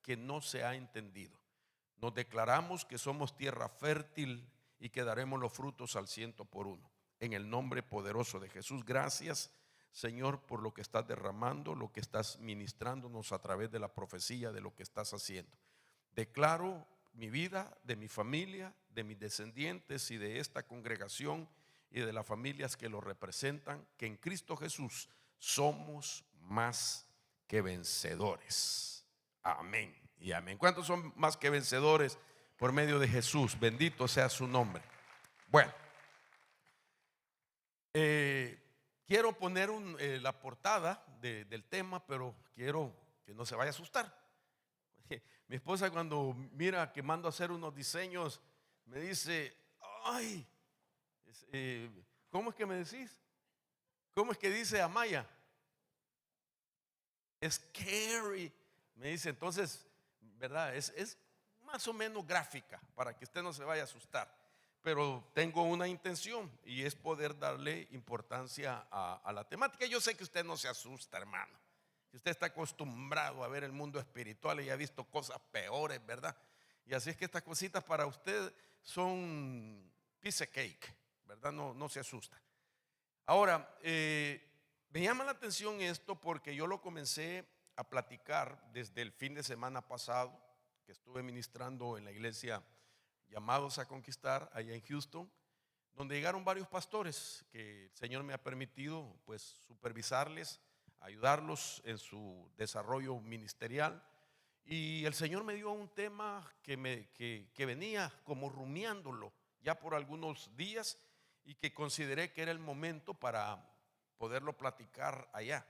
que no se ha entendido. Nos declaramos que somos tierra fértil y que daremos los frutos al 100 por 1. En el nombre poderoso de Jesús, gracias, Señor, por lo que estás derramando, lo que estás ministrándonos a través de la profecía, de lo que estás haciendo. Declaro mi vida, de mi familia, de mis descendientes y de esta congregación y de las familias que lo representan, que en Cristo Jesús somos más que vencedores. Amén y amén. ¿Cuántos son más que vencedores por medio de Jesús? Bendito sea su nombre. Bueno, quiero poner la portada del tema, pero quiero que no se vaya a asustar. Mi esposa, cuando mira que mando a hacer unos diseños, me dice: ay, ¿cómo es que me decís? ¿Cómo es que dice Amaya? Scary, me dice. Entonces, ¿verdad? Es más o menos gráfica para que usted no se vaya a asustar. Pero tengo una intención y es poder darle importancia a la temática. Yo sé que usted no se asusta, hermano. Usted está acostumbrado a ver el mundo espiritual y ha visto cosas peores, ¿verdad? Y así es que estas cositas para usted son piece of cake, ¿verdad? No se asusta. Ahora, me llama la atención esto porque yo lo comencé a platicar desde el fin de semana pasado, que estuve ministrando en la iglesia Llamados a Conquistar, allá en Houston, donde llegaron varios pastores que el Señor me ha permitido pues supervisarles, ayudarlos en su desarrollo ministerial. Y el Señor me dio un tema que venía como rumiándolo ya por algunos días y que consideré que era el momento para poderlo platicar allá.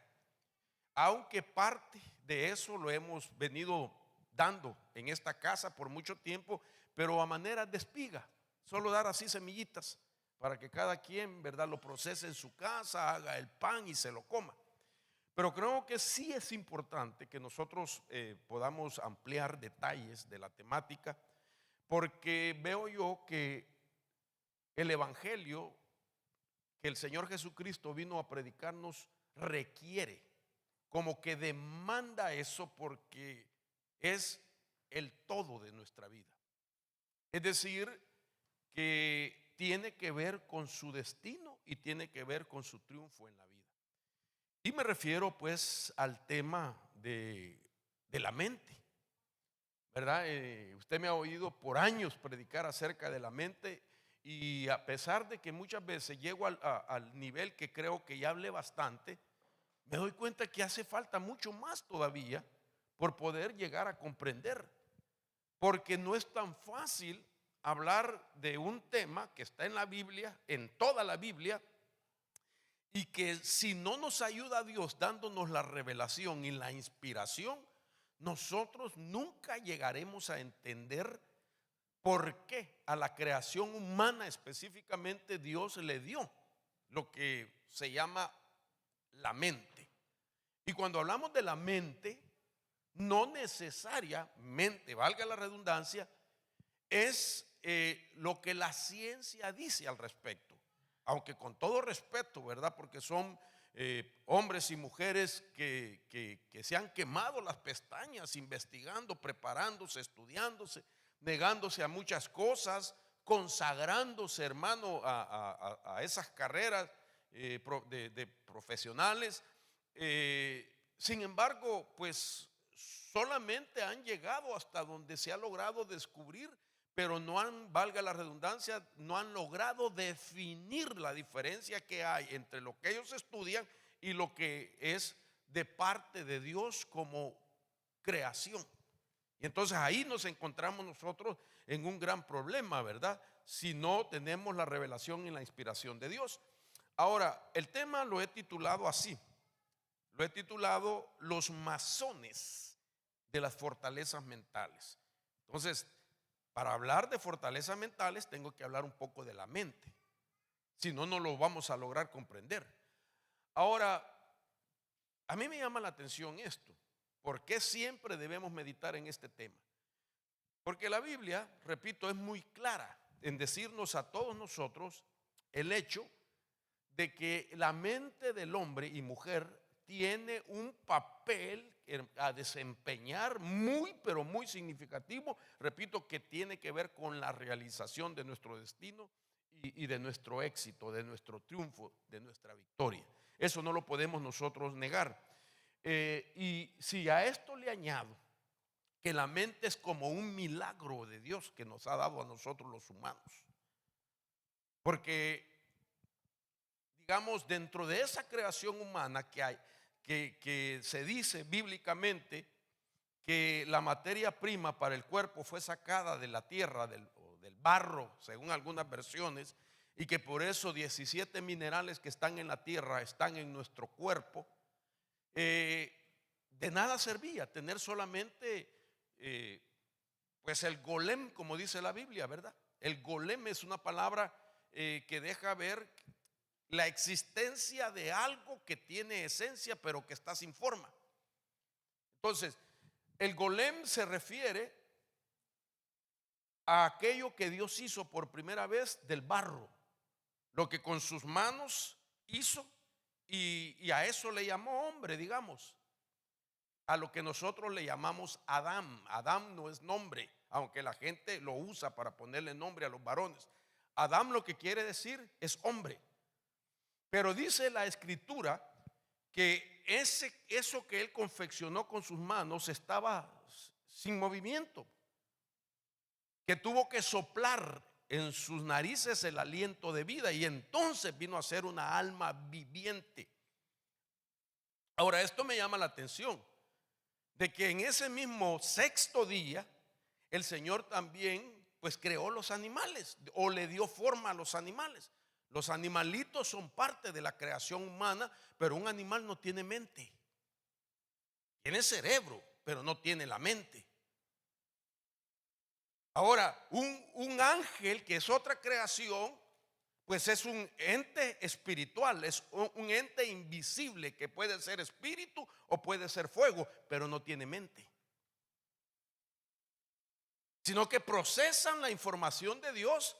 Aunque parte de eso lo hemos venido dando en esta casa por mucho tiempo, pero a manera de espiga, solo dar así semillitas para que cada quien, ¿verdad?, lo procese en su casa, haga el pan y se lo coma. Pero creo que sí es importante que nosotros podamos ampliar detalles de la temática, porque veo yo que el evangelio que el Señor Jesucristo vino a predicarnos requiere, como que demanda eso, porque es el todo de nuestra vida. Es decir, que tiene que ver con su destino y tiene que ver con su triunfo en la vida. Y me refiero pues al tema de la mente, ¿verdad? Usted me ha oído por años predicar acerca de la mente, y a pesar de que muchas veces llego al nivel que creo que ya hablé bastante, me doy cuenta que hace falta mucho más todavía por poder llegar a comprender, porque no es tan fácil hablar de un tema que está en la Biblia, en toda la Biblia, y que si no nos ayuda Dios dándonos la revelación y la inspiración, nosotros nunca llegaremos a entender por qué a la creación humana específicamente Dios le dio lo que se llama la mente. Y cuando hablamos de la mente, no necesariamente, valga la redundancia, es lo que la ciencia dice al respecto. Aunque con todo respeto, ¿verdad? Porque son hombres y mujeres que se han quemado las pestañas investigando, preparándose, estudiándose, negándose a muchas cosas, consagrándose, hermano, a esas carreras de profesionales. Sin embargo, pues solamente han llegado hasta donde se ha logrado descubrir, pero no han, valga la redundancia, no han logrado definir la diferencia que hay entre lo que ellos estudian y lo que es de parte de Dios como creación. Y entonces ahí nos encontramos nosotros en un gran problema, ¿verdad? Si no tenemos la revelación y la inspiración de Dios. Ahora, el tema lo he titulado así. Lo he titulado Los masones de las fortalezas mentales. Entonces, para hablar de fortalezas mentales tengo que hablar un poco de la mente. Si no, no lo vamos a lograr comprender. Ahora, a mí me llama la atención esto. ¿Por qué siempre debemos meditar en este tema? Porque la Biblia, repito, es muy clara en decirnos a todos nosotros el hecho de que la mente del hombre y mujer tiene un papel a desempeñar muy, pero muy significativo, repito, que tiene que ver con la realización de nuestro destino y de nuestro éxito, de nuestro triunfo, de nuestra victoria. Eso no lo podemos nosotros negar. Y si a esto le añado que la mente es como un milagro de Dios que nos ha dado a nosotros los humanos, porque digamos, dentro de esa creación humana que hay, que se dice bíblicamente que la materia prima para el cuerpo fue sacada de la tierra, del barro, según algunas versiones, y que por eso 17 minerales que están en la tierra están en nuestro cuerpo. De nada servía tener solamente pues el golem, como dice la Biblia, ¿verdad? El golem es una palabra que deja ver la existencia de algo que tiene esencia pero que está sin forma. Entonces, el golem se refiere a aquello que Dios hizo por primera vez del barro, lo que con sus manos hizo, y a eso le llamó hombre, digamos, a lo que nosotros le llamamos Adán. Adán no es nombre, aunque la gente lo usa para ponerle nombre a los varones. Adán lo que quiere decir es hombre. Pero dice la escritura que eso que él confeccionó con sus manos estaba sin movimiento, que tuvo que soplar en sus narices el aliento de vida y entonces vino a ser una alma viviente. Ahora, esto me llama la atención, de que en ese mismo sexto día el Señor también pues creó los animales o le dio forma a los animales. Los animalitos son parte de la creación humana, pero un animal no tiene mente. Tiene cerebro, pero no tiene la mente. Ahora, un ángel, que es otra creación, pues es un ente espiritual, es un ente invisible que puede ser espíritu o puede ser fuego, pero no tiene mente. Sino que procesan la información de Dios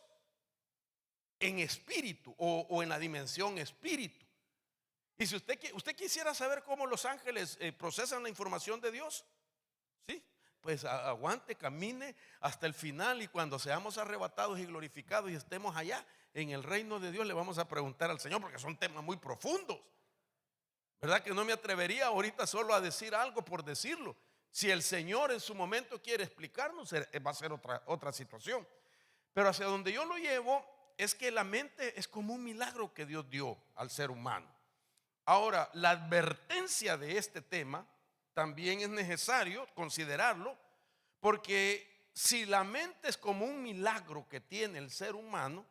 en espíritu o en la dimensión espíritu. Y si usted quisiera saber cómo los ángeles procesan la información de Dios, ¿sí? Pues aguante, camine hasta el final, y cuando seamos arrebatados y glorificados y estemos allá en el reino de Dios, le vamos a preguntar al Señor, porque son temas muy profundos, ¿verdad? Que no me atrevería ahorita solo a decir algo por decirlo. Si el Señor en su momento quiere explicarnos, va a ser otra situación. Pero hacia donde yo lo llevo es que la mente es como un milagro que Dios dio al ser humano. Ahora, la advertencia de este tema también es necesario considerarlo, porque si la mente es como un milagro que tiene el ser humano,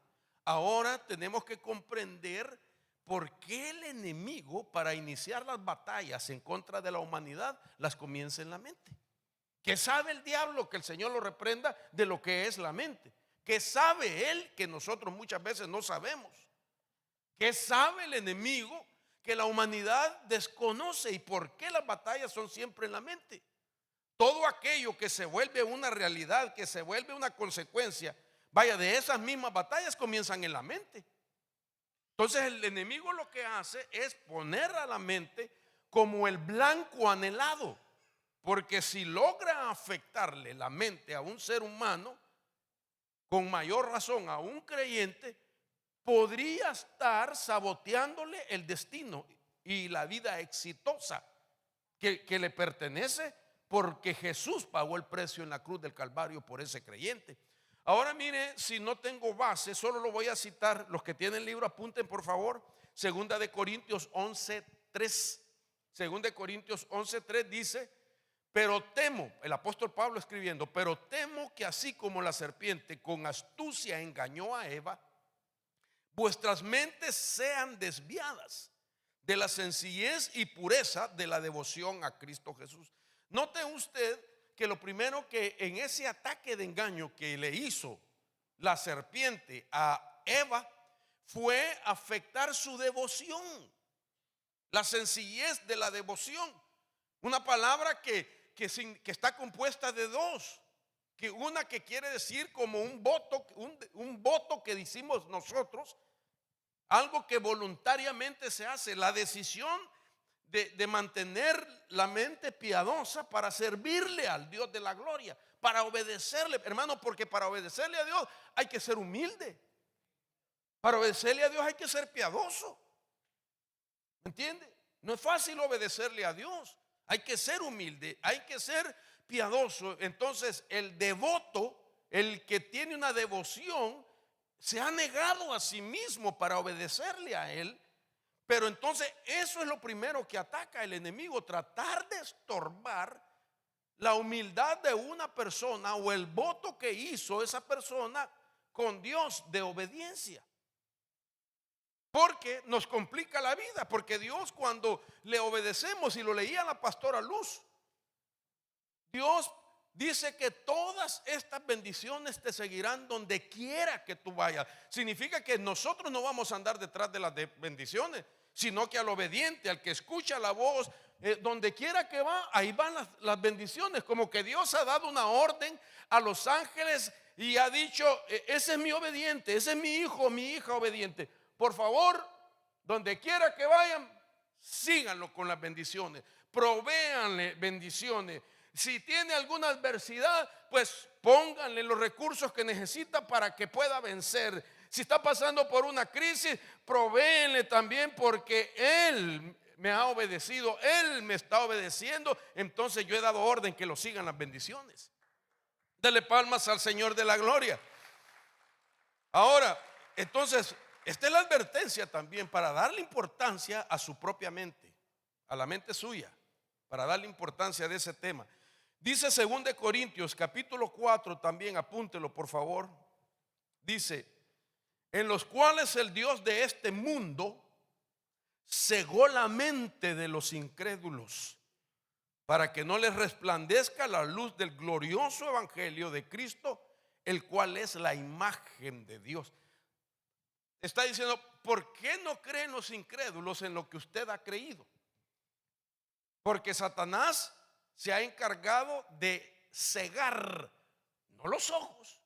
ahora tenemos que comprender por qué el enemigo, para iniciar las batallas en contra de la humanidad, las comienza en la mente. ¿Qué sabe el diablo? Que el Señor lo reprenda, de lo que es la mente. ¿Qué sabe él que nosotros muchas veces no sabemos? ¿Qué sabe el enemigo que la humanidad desconoce? ¿Y por qué las batallas son siempre en la mente? Todo aquello que se vuelve una realidad, que se vuelve una consecuencia, vaya, de esas mismas batallas comienzan en la mente. Entonces el enemigo lo que hace es poner a la mente como el blanco anhelado, porque si logra afectarle la mente a un ser humano, con mayor razón a un creyente, podría estar saboteándole el destino y la vida exitosa que le pertenece, porque Jesús pagó el precio en la cruz del Calvario por ese creyente. Ahora mire, si no tengo base, solo lo voy a citar. Los que tienen libro, apunten por favor. Segunda de Corintios 11:3. Segunda de Corintios 11:3 dice: pero temo, el apóstol Pablo escribiendo, pero temo que así como la serpiente con astucia engañó a Eva, vuestras mentes sean desviadas de la sencillez y pureza de la devoción a Cristo Jesús. Note usted que lo primero que en ese ataque de engaño que le hizo la serpiente a Eva fue afectar su devoción, la sencillez de la devoción. Una palabra que está compuesta de dos, que una que quiere decir como un voto que decimos nosotros, algo que voluntariamente se hace, la decisión de mantener la mente piadosa para servirle al Dios de la gloria, para obedecerle, hermano, porque para obedecerle a Dios hay que ser humilde. Para obedecerle a Dios hay que ser piadoso. ¿Me entiende? No es fácil obedecerle a Dios. Hay que ser humilde, hay que ser piadoso. Entonces, el devoto, el que tiene una devoción, se ha negado a sí mismo para obedecerle a Él. Pero entonces eso es lo primero que ataca el enemigo, tratar de estorbar la humildad de una persona o el voto que hizo esa persona con Dios de obediencia. Porque nos complica la vida, porque Dios, cuando le obedecemos, y lo leía la pastora Luz, Dios dice que todas estas bendiciones te seguirán donde quiera que tú vayas. Significa que nosotros no vamos a andar detrás de las bendiciones, sino que al obediente, al que escucha la voz, donde quiera que va, ahí van las bendiciones. Como que Dios ha dado una orden a los ángeles y ha dicho: ese es mi obediente, ese es mi hijo, mi hija obediente. Por favor, donde quiera que vayan, síganlo con las bendiciones, provéanle bendiciones. Si tiene alguna adversidad, pues pónganle los recursos que necesita para que pueda vencer. Si está pasando por una crisis, provéenle también, porque Él me ha obedecido, Él me está obedeciendo. Entonces yo he dado orden que lo sigan las bendiciones. Dele palmas al Señor de la gloria. Ahora, entonces, esta es la advertencia también para darle importancia a su propia mente, a la mente suya, para darle importancia de ese tema. Dice 2 Corintios capítulo 4, también apúntelo por favor. Dice: en los cuales el Dios de este mundo cegó la mente de los incrédulos, para que no les resplandezca la luz del glorioso evangelio de Cristo, el cual es la imagen de Dios. Está diciendo: ¿por qué no creen los incrédulos en lo que usted ha creído? Porque Satanás se ha encargado de cegar no los ojos,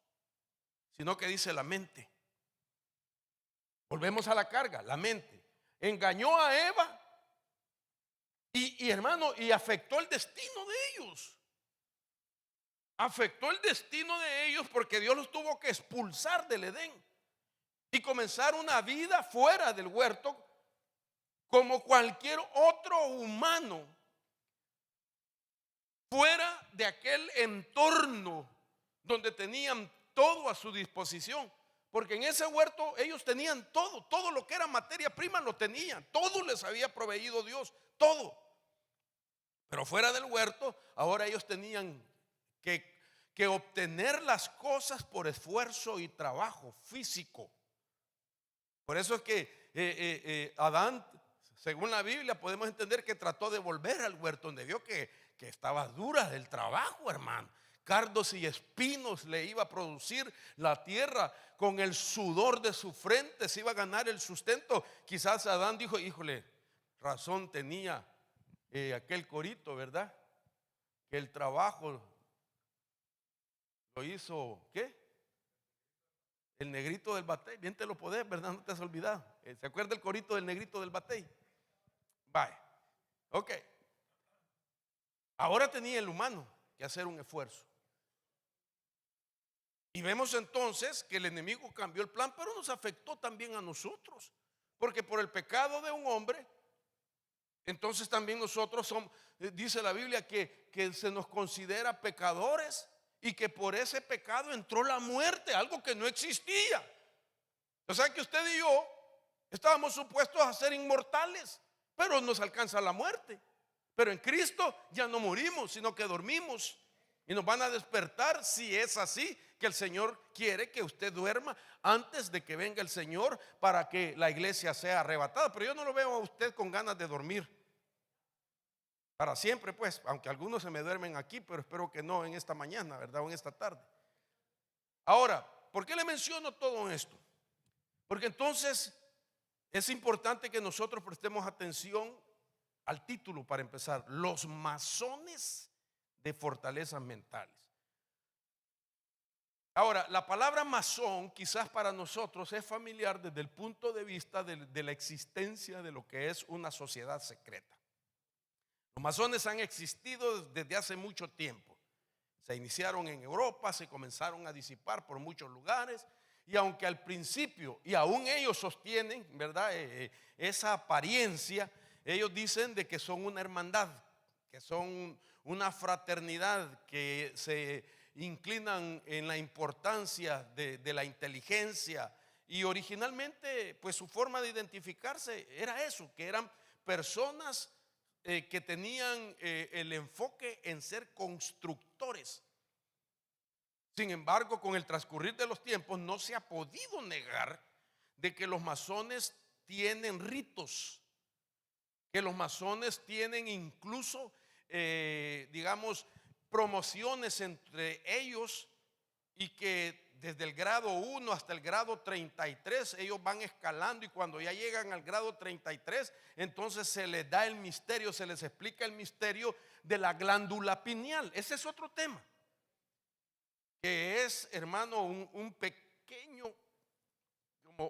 sino que dice la mente. Volvemos a la carga, la mente. Engañó a Eva y hermano, y afectó el destino de ellos. Afectó el destino de ellos porque Dios los tuvo que expulsar del Edén y comenzar una vida fuera del huerto, como cualquier otro humano, fuera de aquel entorno donde tenían todo a su disposición. Porque en ese huerto ellos tenían todo, todo lo que era materia prima lo tenían, todo les había proveído Dios, todo. Pero fuera del huerto, ahora ellos tenían que obtener las cosas por esfuerzo y trabajo físico. Por eso es que Adán, según la Biblia, podemos entender que trató de volver al huerto, donde vio que estaba dura del trabajo, hermano. Cardos y espinos le iba a producir la tierra, con el sudor de su frente se iba a ganar el sustento. Quizás Adán dijo: híjole, razón tenía aquel corito, ¿verdad? Que el trabajo lo hizo, ¿qué? El negrito del batey. Bien te lo podés, ¿verdad? No te has olvidado. ¿Se acuerda el corito del negrito del batey? Vaya, ok. Ahora tenía el humano que hacer un esfuerzo. Y vemos entonces que el enemigo cambió el plan, pero nos afectó también a nosotros. Porque por el pecado de un hombre, entonces también nosotros somos, dice la Biblia que se nos considera pecadores, y que por ese pecado entró la muerte, algo que no existía. O sea que usted y yo estábamos supuestos a ser inmortales, pero nos alcanza la muerte. Pero en Cristo ya no morimos, sino que dormimos. Y nos van a despertar, si es así, que el Señor quiere que usted duerma antes de que venga el Señor, para que la iglesia sea arrebatada. Pero yo no lo veo a usted con ganas de dormir para siempre, pues, aunque algunos se me duermen aquí, pero espero que no en esta mañana, ¿verdad? O en esta tarde. Ahora, ¿por qué le menciono todo esto? Porque entonces es importante que nosotros prestemos atención al título para empezar: los masones de fortalezas mentales. Ahora, la palabra masón quizás para nosotros es familiar desde el punto de vista de la existencia de lo que es una sociedad secreta. Los masones han existido desde hace mucho tiempo. Se iniciaron en Europa, se comenzaron a disipar por muchos lugares. Y aunque al principio, y aún ellos sostienen, ¿verdad? Esa apariencia, ellos dicen de que son una hermandad, que son una fraternidad, que se inclinan en la importancia de la inteligencia. Y originalmente, pues su forma de identificarse era eso, que eran personas que tenían el enfoque en ser constructores. Sin embargo, con el transcurrir de los tiempos no se ha podido negar de que los masones tienen ritos, que los masones tienen incluso, digamos, promociones entre ellos, y que desde el grado 1 hasta el grado 33 ellos van escalando, y cuando ya llegan al grado 33 entonces se les da el misterio, se les explica el misterio de la glándula pineal. Ese es otro tema, que es, hermano, un pequeño, como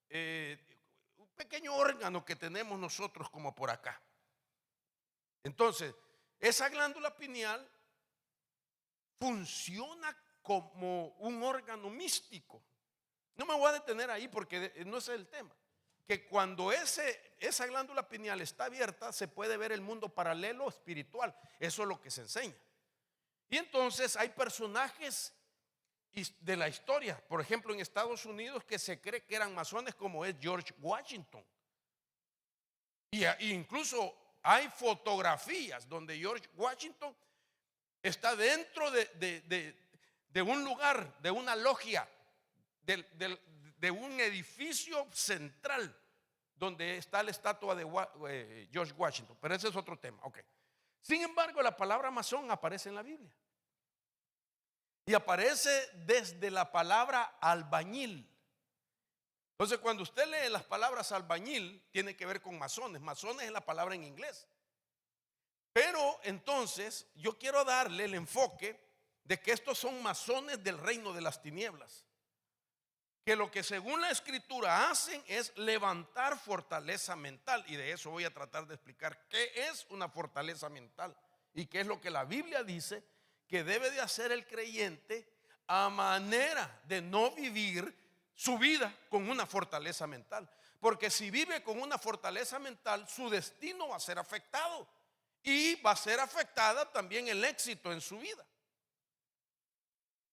un pequeño órgano que tenemos nosotros como por acá. Entonces, esa glándula pineal funciona como un órgano místico. No me voy a detener ahí porque no ese es el tema. Que cuando esa glándula pineal está abierta, se puede ver el mundo paralelo espiritual. Eso es lo que se enseña. Y entonces hay personajes de la historia, por ejemplo en Estados Unidos, que se cree que eran masones, como es George Washington. Y incluso hay fotografías donde George Washington está dentro de un lugar, de una logia, de un edificio central donde está la estatua de George Washington. Pero ese es otro tema. Okay. Sin embargo, la palabra masón aparece en la Biblia. Y aparece desde la palabra albañil. Entonces, cuando usted lee las palabras albañil, tiene que ver con masones. Masones es la palabra en inglés. Pero entonces yo quiero darle el enfoque de que estos son masones del reino de las tinieblas, que lo que según la escritura hacen es levantar fortaleza mental. Y de eso voy a tratar de explicar qué es una fortaleza mental y qué es lo que la Biblia dice que debe de hacer el creyente a manera de no vivir su vida con una fortaleza mental. Porque si vive con una fortaleza mental, su destino va a ser afectado y va a ser afectada también el éxito en su vida.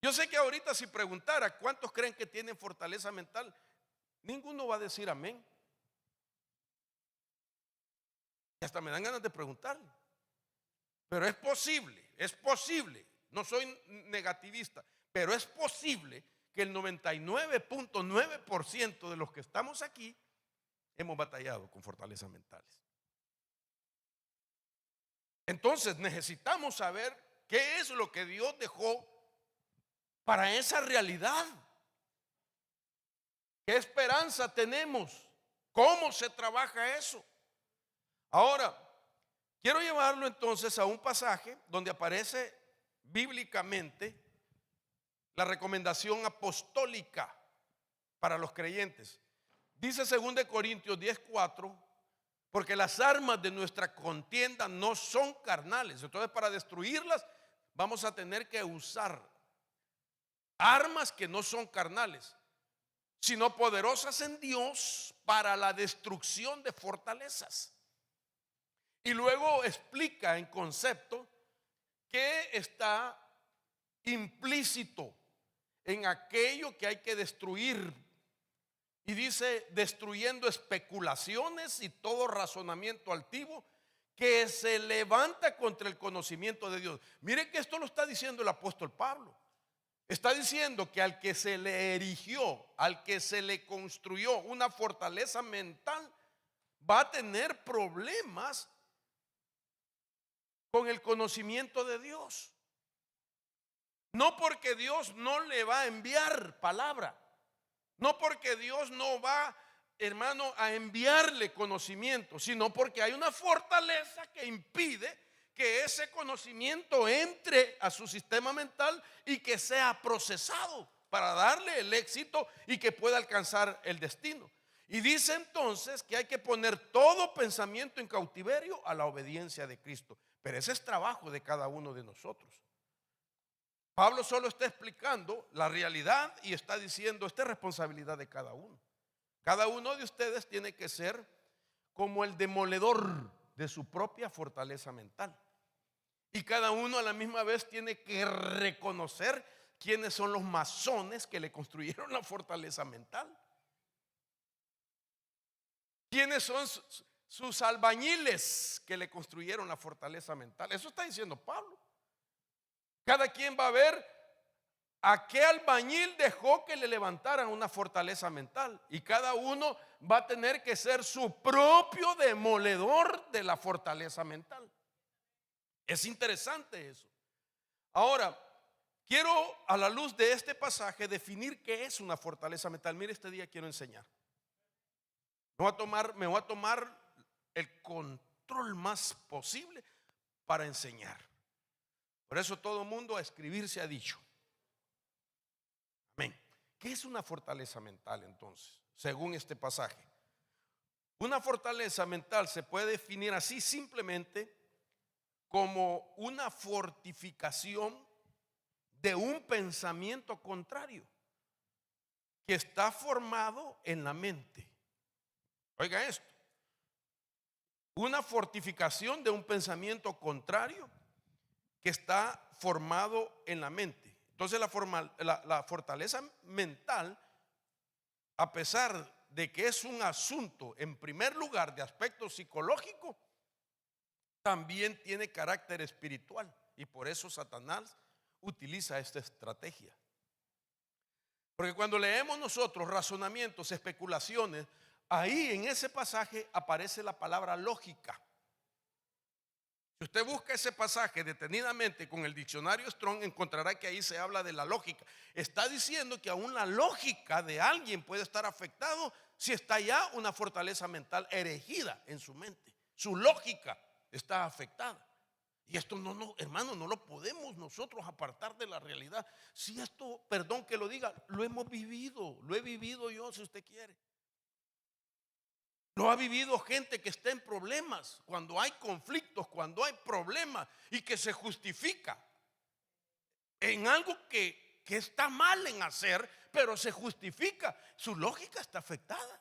Yo sé que ahorita, si preguntara cuántos creen que tienen fortaleza mental, ninguno va a decir amén. Y hasta me dan ganas de preguntarle. Pero es posible, no soy negativista, pero es posible que el 99.9% de los que estamos aquí hemos batallado con fortalezas mentales. Entonces necesitamos saber qué es lo que Dios dejó para esa realidad. ¿Qué esperanza tenemos? ¿Cómo se trabaja eso? Ahora, quiero llevarlo entonces a un pasaje donde aparece bíblicamente la recomendación apostólica para los creyentes. Dice 2 Corintios 10:4, porque las armas de nuestra contienda no son carnales. Entonces, para destruirlas vamos a tener que usar armas que no son carnales, sino poderosas en Dios para la destrucción de fortalezas. Y luego explica en concepto qué está implícito en aquello que hay que destruir. Y dice: destruyendo especulaciones y todo razonamiento altivo que se levanta contra el conocimiento de Dios. Mire que esto lo está diciendo el apóstol Pablo. Está diciendo que al que se le erigió, al que se le construyó una fortaleza mental, va a tener problemas con el conocimiento de Dios. No porque Dios no le va a enviar palabra, no porque Dios no va, hermano, a enviarle conocimiento, sino porque hay una fortaleza que impide que ese conocimiento entre a su sistema mental y que sea procesado para darle el éxito y que pueda alcanzar el destino. Y dice entonces que hay que poner todo pensamiento en cautiverio a la obediencia de Cristo. Pero ese es trabajo de cada uno de nosotros. Pablo solo está explicando la realidad y está diciendo, esta es responsabilidad de cada uno. Cada uno de ustedes tiene que ser como el demoledor de su propia fortaleza mental. Y cada uno a la misma vez tiene que reconocer quiénes son los masones que le construyeron la fortaleza mental. ¿Quiénes son sus albañiles que le construyeron la fortaleza mental? Eso está diciendo Pablo. Cada quien va a ver a qué albañil dejó que le levantaran una fortaleza mental. Y cada uno va a tener que ser su propio demoledor de la fortaleza mental. Es interesante eso. Ahora, quiero a la luz de este pasaje definir qué es una fortaleza mental. Mire, este día quiero enseñar. Me voy a tomar el control más posible para enseñar. Por eso todo el mundo a escribir se ha dicho. Amén. ¿Qué es una fortaleza mental entonces? Según este pasaje. Una fortaleza mental se puede definir así simplemente como una fortificación de un pensamiento contrario que está formado en la mente. Oiga esto, una fortificación de un pensamiento contrario que está formado en la mente. Entonces la fortaleza mental, a pesar de que es un asunto en primer lugar de aspecto psicológico, también tiene carácter espiritual. Y por eso Satanás utiliza esta estrategia. Porque cuando leemos nosotros razonamientos, especulaciones, ahí en ese pasaje aparece la palabra lógica. Si usted busca ese pasaje detenidamente con el diccionario Strong, encontrará que ahí se habla de la lógica. Está diciendo que aún la lógica de alguien puede estar afectado si está ya una fortaleza mental erigida en su mente. Su lógica está afectada. Y esto hermano, no lo podemos nosotros apartar de la realidad. Si esto, perdón que lo diga, lo hemos vivido, lo he vivido yo, si usted quiere. Lo ha vivido gente que está en problemas, cuando hay conflictos, cuando hay problemas y que se justifica en algo que está mal en hacer, pero se justifica. Su lógica está afectada.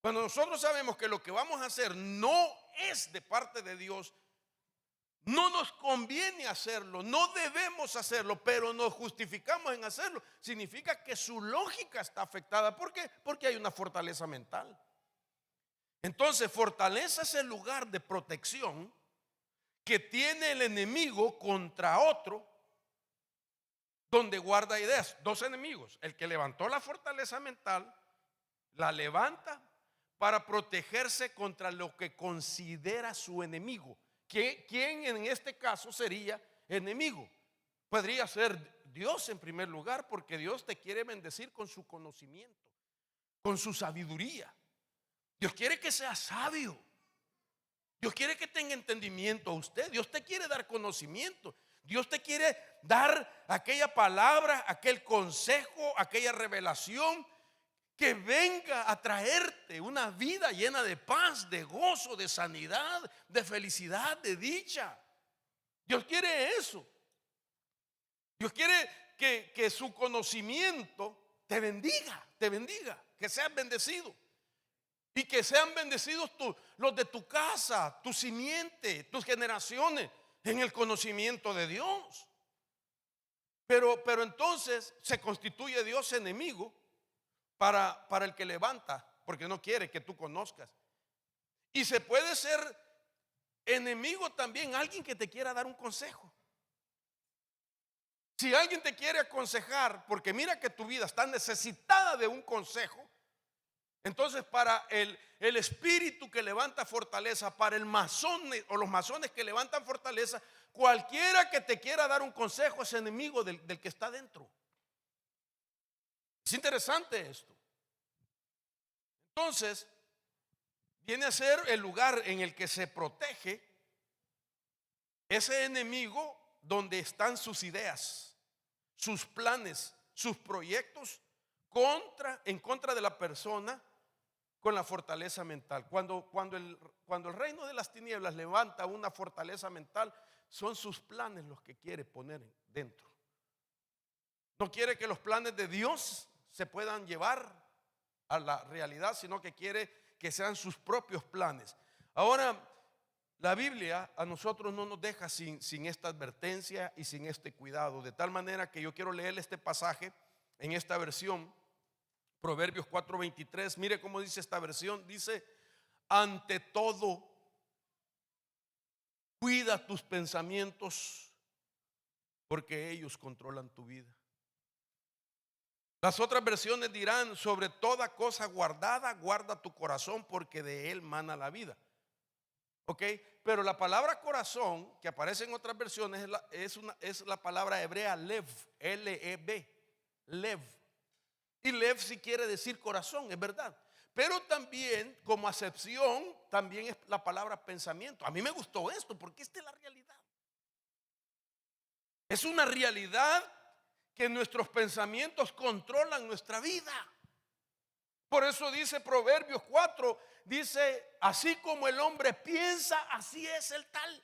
Cuando nosotros sabemos que lo que vamos a hacer no es de parte de Dios, no nos conviene hacerlo, no debemos hacerlo, pero nos justificamos en hacerlo, significa que su lógica está afectada. ¿Por qué? Porque hay una fortaleza mental. Entonces, fortaleza es el lugar de protección que tiene el enemigo contra otro, donde guarda ideas. Dos enemigos: el que levantó la fortaleza mental, la levanta para protegerse contra lo que considera su enemigo. ¿Quién en este caso sería enemigo? Podría ser Dios en primer lugar, porque Dios te quiere bendecir con su conocimiento, con su sabiduría. Dios quiere que sea sabio. Dios quiere que tenga entendimiento a usted. Dios te quiere dar conocimiento. Dios te quiere dar aquella palabra, aquel consejo, aquella revelación que venga a traerte una vida llena de paz, de gozo, de sanidad, de felicidad, de dicha. Dios quiere eso. Dios quiere que su conocimiento te bendiga, que seas bendecido. Y que sean bendecidos los de tu casa, tu simiente, tus generaciones en el conocimiento de Dios. Pero entonces se constituye Dios enemigo para el que levanta, porque no quiere que tú conozcas. Y se puede ser enemigo también alguien que te quiera dar un consejo. Si alguien te quiere aconsejar, porque mira que tu vida está necesitada de un consejo, entonces para el espíritu que levanta fortaleza, para el masón o los masones que levantan fortaleza, cualquiera que te quiera dar un consejo es enemigo del que está dentro. Es interesante esto. Entonces, viene a ser el lugar en el que se protege ese enemigo, donde están sus ideas, sus planes, sus proyectos en contra de la persona con la fortaleza mental. Cuando el reino de las tinieblas levanta una fortaleza mental, son sus planes los que quiere poner dentro. No quiere que los planes de Dios se puedan llevar a la realidad, sino que quiere que sean sus propios planes. Ahora, la Biblia a nosotros no nos deja sin esta advertencia y sin este cuidado, de tal manera que yo quiero leerle este pasaje en esta versión, Proverbios 4:23. Mire cómo dice esta versión. Dice: ante todo, cuida tus pensamientos, porque ellos controlan tu vida. Las otras versiones dirán: sobre toda cosa guardada, guarda tu corazón, porque de él mana la vida. Ok, pero la palabra corazón que aparece en otras versiones es la palabra hebrea lev, L-E-V, lev. Y lev sí quiere decir corazón, es verdad. Pero también, como acepción, también es la palabra pensamiento. A mí me gustó esto porque esta es la realidad. Es una realidad que nuestros pensamientos controlan nuestra vida. Por eso dice Proverbios 4, dice: así como el hombre piensa, así es el tal.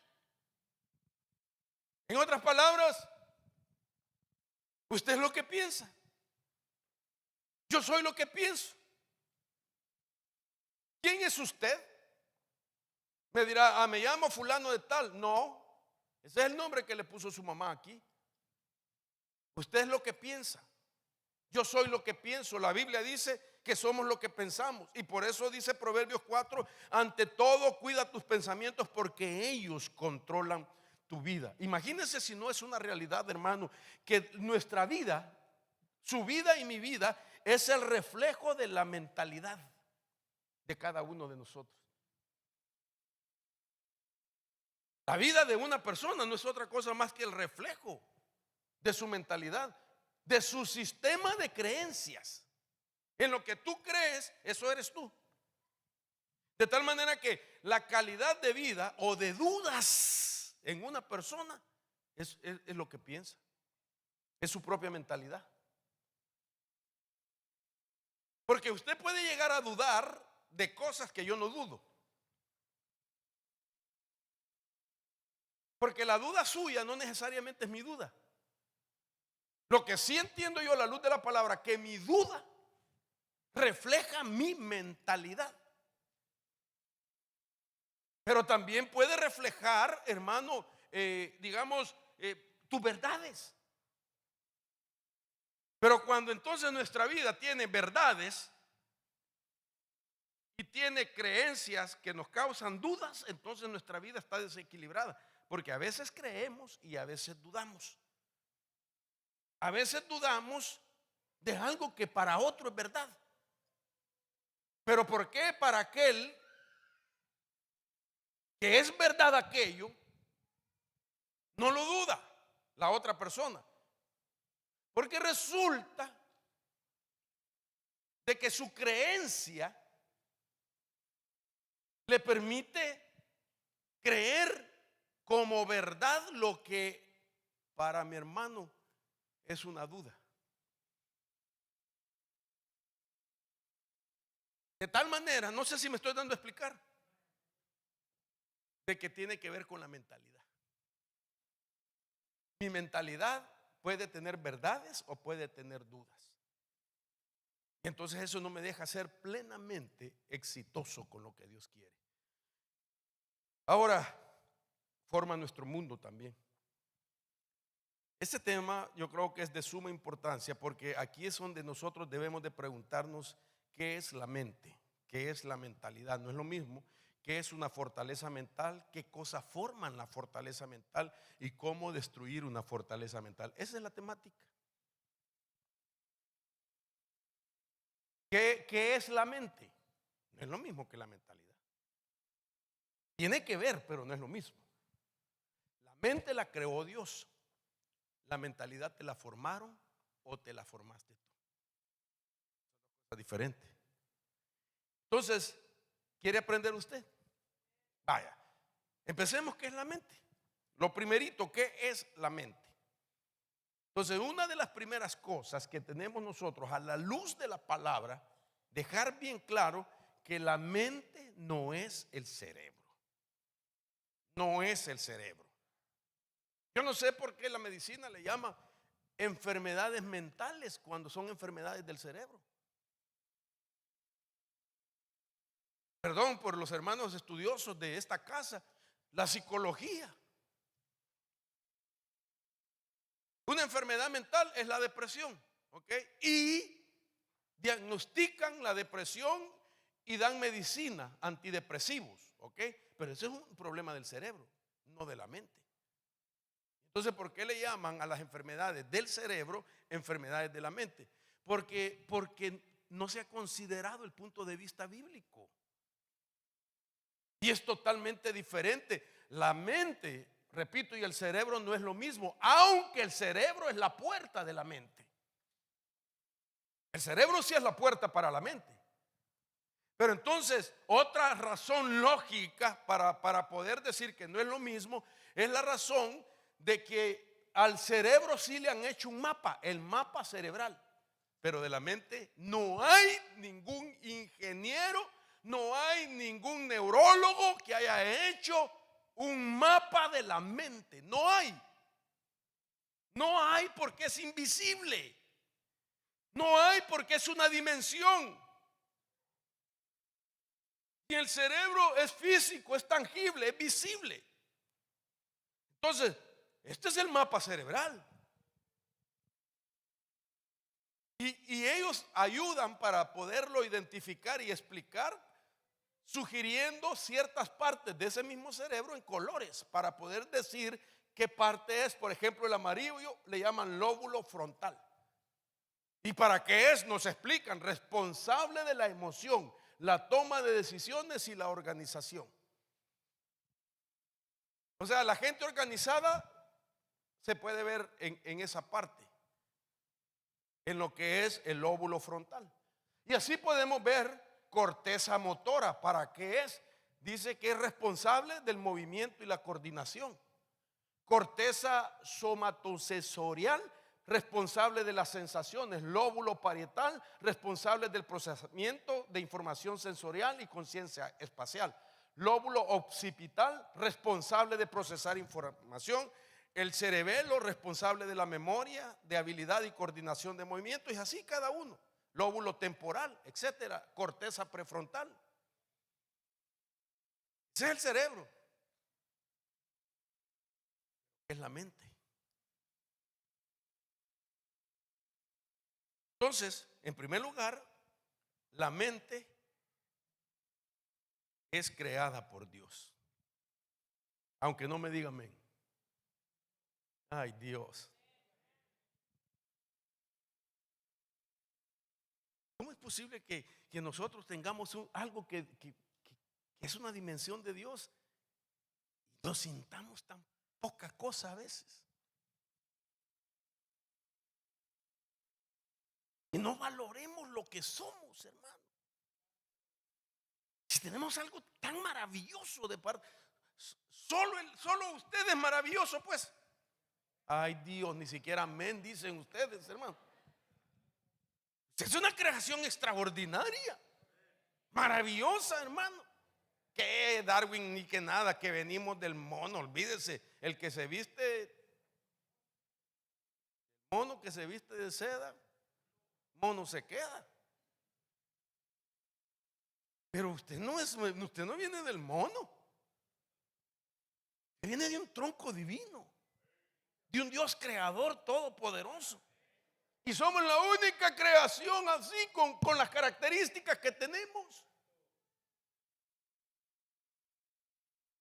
En otras palabras, usted es lo que piensa. Yo soy lo que pienso. ¿Quién es usted? Me dirá: me llamo fulano de tal. No, ese es el nombre que le puso su mamá aquí. Usted es lo que piensa. Yo soy lo que pienso. La Biblia dice que somos lo que pensamos. Y por eso dice Proverbios 4: ante todo cuida tus pensamientos, porque ellos controlan tu vida. Imagínense si no es una realidad, hermano, que nuestra vida, su vida y mi vida, es el reflejo de la mentalidad de cada uno de nosotros. La vida de una persona no es otra cosa más que el reflejo de su mentalidad, de su sistema de creencias. En lo que tú crees, eso eres tú. De tal manera que la calidad de vida o de dudas en una persona es lo que piensa, es su propia mentalidad. Porque usted puede llegar a dudar de cosas que yo no dudo. Porque la duda suya no necesariamente es mi duda. Lo que sí entiendo yo a la luz de la palabra, que mi duda refleja mi mentalidad. Pero también puede reflejar, hermano, digamos, tus verdades. Pero cuando entonces nuestra vida tiene verdades y tiene creencias que nos causan dudas, entonces nuestra vida está desequilibrada. Porque a veces creemos y a veces dudamos. A veces dudamos de algo que para otro es verdad. Pero ¿por qué para aquel que es verdad aquello no lo duda la otra persona? Porque resulta de que su creencia le permite creer como verdad lo que para mi hermano es una duda. De tal manera, no sé si me estoy dando a explicar, de que tiene que ver con la mentalidad. Mi mentalidad puede tener verdades o puede tener dudas. Y entonces eso no me deja ser plenamente exitoso con lo que Dios quiere. Ahora, forma nuestro mundo también. Este tema yo creo que es de suma importancia, porque aquí es donde nosotros debemos de preguntarnos qué es la mente, qué es la mentalidad. No es lo mismo qué es una fortaleza mental, qué cosas forman la fortaleza mental y cómo destruir una fortaleza mental. Esa es la temática. ¿Qué es la mente? No es lo mismo que la mentalidad. Tiene que ver, pero no es lo mismo. La mente la creó Dios. La mentalidad te la formaron o te la formaste tú. Es diferente. Entonces, ¿quiere aprender usted? Vaya, empecemos. ¿Qué es la mente? Lo primerito, ¿qué es la mente? Entonces, una de las primeras cosas que tenemos nosotros a la luz de la palabra, dejar bien claro que la mente no es el cerebro. No es el cerebro. Yo no sé por qué la medicina le llama enfermedades mentales cuando son enfermedades del cerebro. Perdón por los hermanos estudiosos de esta casa, la psicología. Una enfermedad mental es la depresión, ¿ok? Y diagnostican la depresión y dan medicina, antidepresivos, ¿ok? Pero ese es un problema del cerebro, no de la mente. Entonces, ¿por qué le llaman a las enfermedades del cerebro enfermedades de la mente? Porque no se ha considerado el punto de vista bíblico. Y es totalmente diferente. La mente, repito, y el cerebro no es lo mismo, aunque el cerebro es la puerta de la mente. El cerebro sí es la puerta para la mente. Pero entonces, otra razón lógica para poder decir que no es lo mismo, es la razón de que al cerebro sí le han hecho un mapa, el mapa cerebral. Pero de la mente no hay ningún ingeniero, no hay ningún neurólogo que haya hecho un mapa de la mente. No hay. No hay porque es invisible. No hay porque es una dimensión. Y el cerebro es físico, es tangible, es visible. Entonces, este es el mapa cerebral. Y ellos ayudan para poderlo identificar y explicar, sugiriendo ciertas partes de ese mismo cerebro en colores para poder decir qué parte es. Por ejemplo, el amarillo le llaman lóbulo frontal. ¿Y para qué es? Nos explican, responsable de la emoción, la toma de decisiones y la organización. O sea, la gente organizada se puede ver en esa parte, en lo que es el lóbulo frontal. Y así podemos ver corteza motora. ¿Para qué es? Dice que es responsable del movimiento y la coordinación. Corteza somatosensorial, responsable de las sensaciones. Lóbulo parietal, responsable del procesamiento de información sensorial y conciencia espacial. Lóbulo occipital, responsable de procesar información. El cerebelo, responsable de la memoria, de habilidad y coordinación de movimientos, y así cada uno. Lóbulo temporal, etcétera. Corteza prefrontal. Ese es el cerebro. Es la mente. Entonces, en primer lugar, la mente es creada por Dios. Aunque no me digan amén. Ay, Dios. ¿Cómo es posible que nosotros tengamos algo que es una dimensión de Dios y nos sintamos tan poca cosa a veces? Y no valoremos lo que somos, hermano. Si tenemos algo tan maravilloso de parte, solo usted es maravilloso, pues. Ay, Dios, ni siquiera amén dicen ustedes, hermano. Es una creación extraordinaria, maravillosa, hermano. Que Darwin ni que nada, que venimos del mono, olvídese. El que se viste, mono que se viste de seda, mono se queda. Pero usted no viene del mono. Usted viene de un tronco divino, de un Dios creador todopoderoso. Y somos la única creación así con las características que tenemos.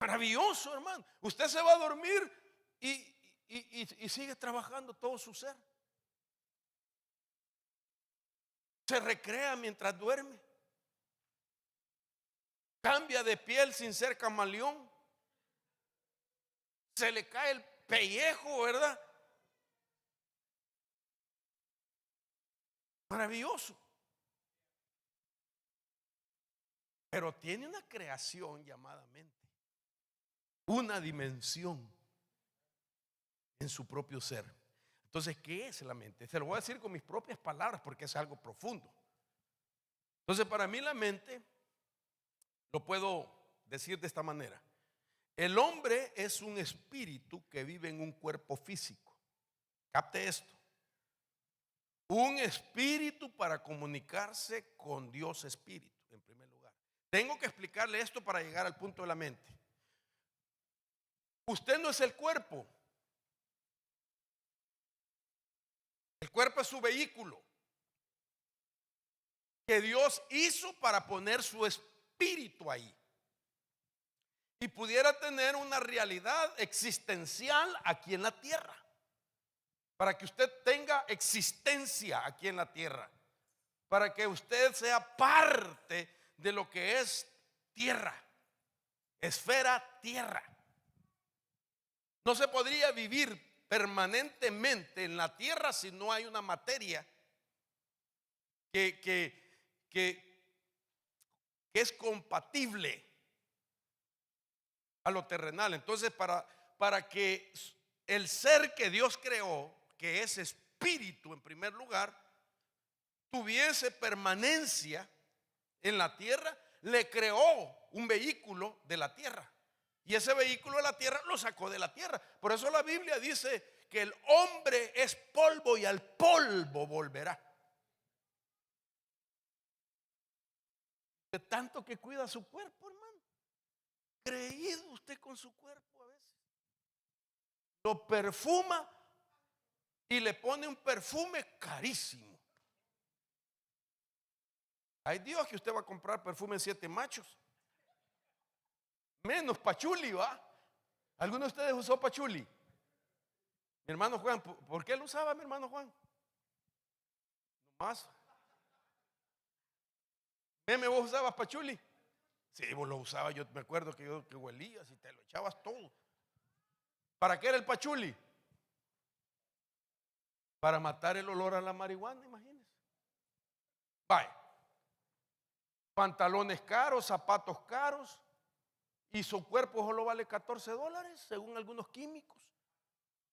Maravilloso, hermano. Usted se va a dormir y sigue trabajando todo su ser. Se recrea mientras duerme. Cambia de piel sin ser camaleón. Se le cae el pellejo, ¿verdad? Maravilloso. Pero tiene una creación llamada mente, una dimensión en su propio ser. Entonces, ¿qué es la mente? Se lo voy a decir con mis propias palabras porque es algo profundo. Entonces, para mí la mente, lo puedo decir de esta manera. El hombre es un espíritu que vive en un cuerpo físico. Capte esto. Un espíritu para comunicarse con Dios espíritu, en primer lugar. Tengo que explicarle esto para llegar al punto de la mente. Usted no es el cuerpo. El cuerpo es su vehículo que Dios hizo para poner su espíritu ahí y pudiera tener una realidad existencial aquí en la tierra, para que usted tenga existencia aquí en la tierra, para que usted sea parte de lo que es tierra, esfera tierra. No se podría vivir permanentemente en la tierra si no hay una materia que es compatible a lo terrenal. Entonces, para que el ser que Dios creó, que es espíritu en primer lugar, tuviese permanencia en la tierra, le creó un vehículo de la tierra. Y ese vehículo de la tierra lo sacó de la tierra. Por eso la Biblia dice que el hombre es polvo y al polvo volverá. De tanto que cuida su cuerpo, hermano. Creído usted con su cuerpo a veces. Lo perfuma y le pone un perfume carísimo. Ay Dios, que usted va a comprar perfume en 7 machos. Menos pachuli, ¿va? ¿Alguno de ustedes usó pachuli? Mi hermano Juan, ¿por qué lo usaba mi hermano Juan? Nomás. Meme, ¿vos usabas pachuli? Sí, vos lo usabas, yo me acuerdo que huelías y te lo echabas todo. ¿Para qué era el pachuli? Para matar el olor a la marihuana, imagínense. Vaya. Pantalones caros, zapatos caros, y su cuerpo solo vale $14, según algunos químicos.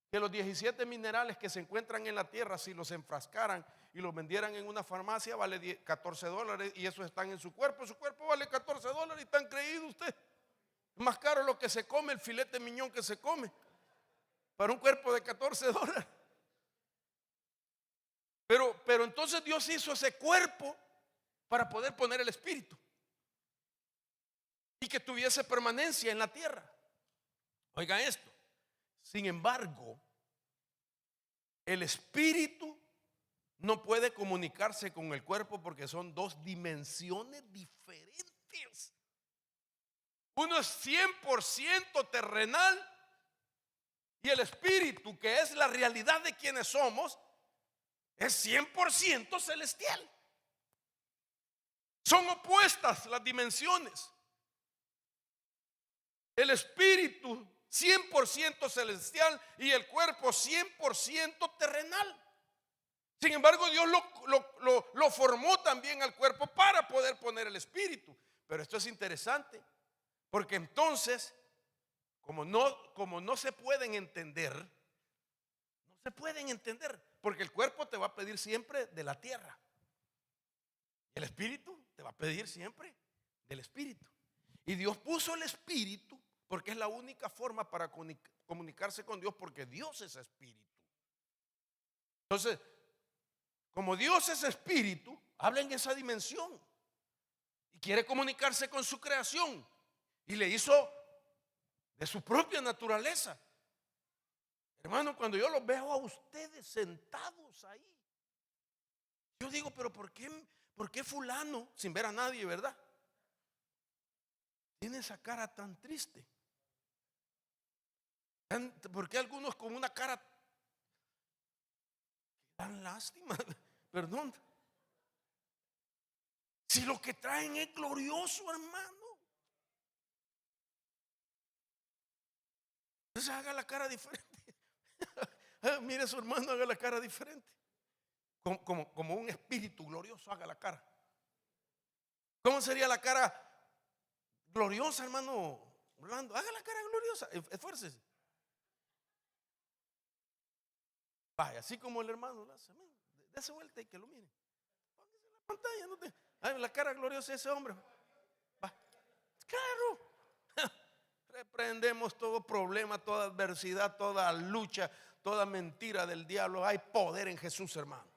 Que los 17 minerales que se encuentran en la tierra, si los enfrascaran y los vendieran en una farmacia, vale $14, y esos están en su cuerpo. Su cuerpo vale $14 y tan creído usted. Es más caro lo que se come, el filete miñón que se come, para un cuerpo de $14. Pero entonces Dios hizo ese cuerpo para poder poner el espíritu y que tuviese permanencia en la tierra. Oiga esto. Sin embargo, el espíritu no puede comunicarse con el cuerpo porque son dos dimensiones diferentes. Uno es 100% terrenal y el espíritu, que es la realidad de quienes somos, es 100% celestial. Son opuestas las dimensiones. El espíritu 100% celestial y el cuerpo 100% terrenal. Sin embargo, Dios lo formó también al cuerpo para poder poner el espíritu. Pero esto es interesante, porque entonces, como no se pueden entender, porque el cuerpo te va a pedir siempre de la tierra. El espíritu te va a pedir siempre del espíritu. Y Dios puso el espíritu porque es la única forma para comunicarse con Dios, porque Dios es espíritu. Entonces, como Dios es espíritu, habla en esa dimensión y quiere comunicarse con su creación y le hizo de su propia naturaleza. Hermano, cuando yo los veo a ustedes sentados ahí, yo digo, pero ¿por qué fulano, sin ver a nadie, verdad, tiene esa cara tan triste? ¿Por qué algunos con una cara tan lástima? Perdón. Si lo que traen es glorioso, hermano. Entonces haga la cara diferente. Mire a su hermano, haga la cara diferente. Como un espíritu glorioso, haga la cara. ¿Cómo sería la cara gloriosa, hermano Orlando? Haga la cara gloriosa, esfuércese. Vaya, así como el hermano lo hace. Dese vuelta y que lo mire. Póngase en la pantalla, ay, la cara gloriosa de ese hombre. Va. Claro. Reprendemos todo problema, toda adversidad, toda lucha, toda mentira del diablo. Hay poder en Jesús, hermano.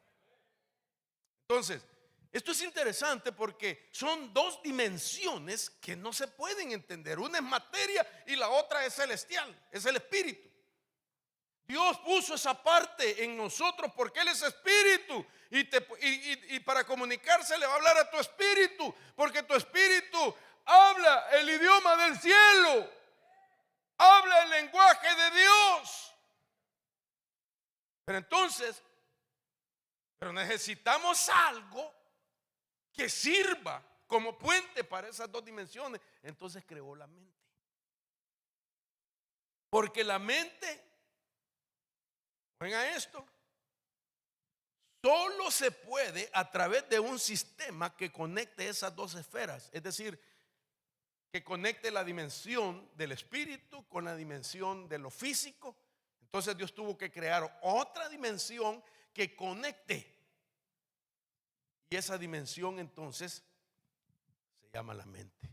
Entonces, esto es interesante porque son dos dimensiones que no se pueden entender. Una es materia y la otra es celestial, es el espíritu. Dios puso esa parte en nosotros porque Él es espíritu y para comunicarse le va a hablar a tu espíritu, porque tu espíritu habla el idioma del cielo, habla el lenguaje de Dios. Pero entonces, necesitamos algo que sirva como puente para esas dos dimensiones. Entonces creó la mente. Porque la mente, oigan esto, solo se puede a través de un sistema que conecte esas dos esferas. Es decir, que conecte la dimensión del espíritu con la dimensión de lo físico. Entonces Dios tuvo que crear otra dimensión que conecte. Y esa dimensión entonces se llama la mente.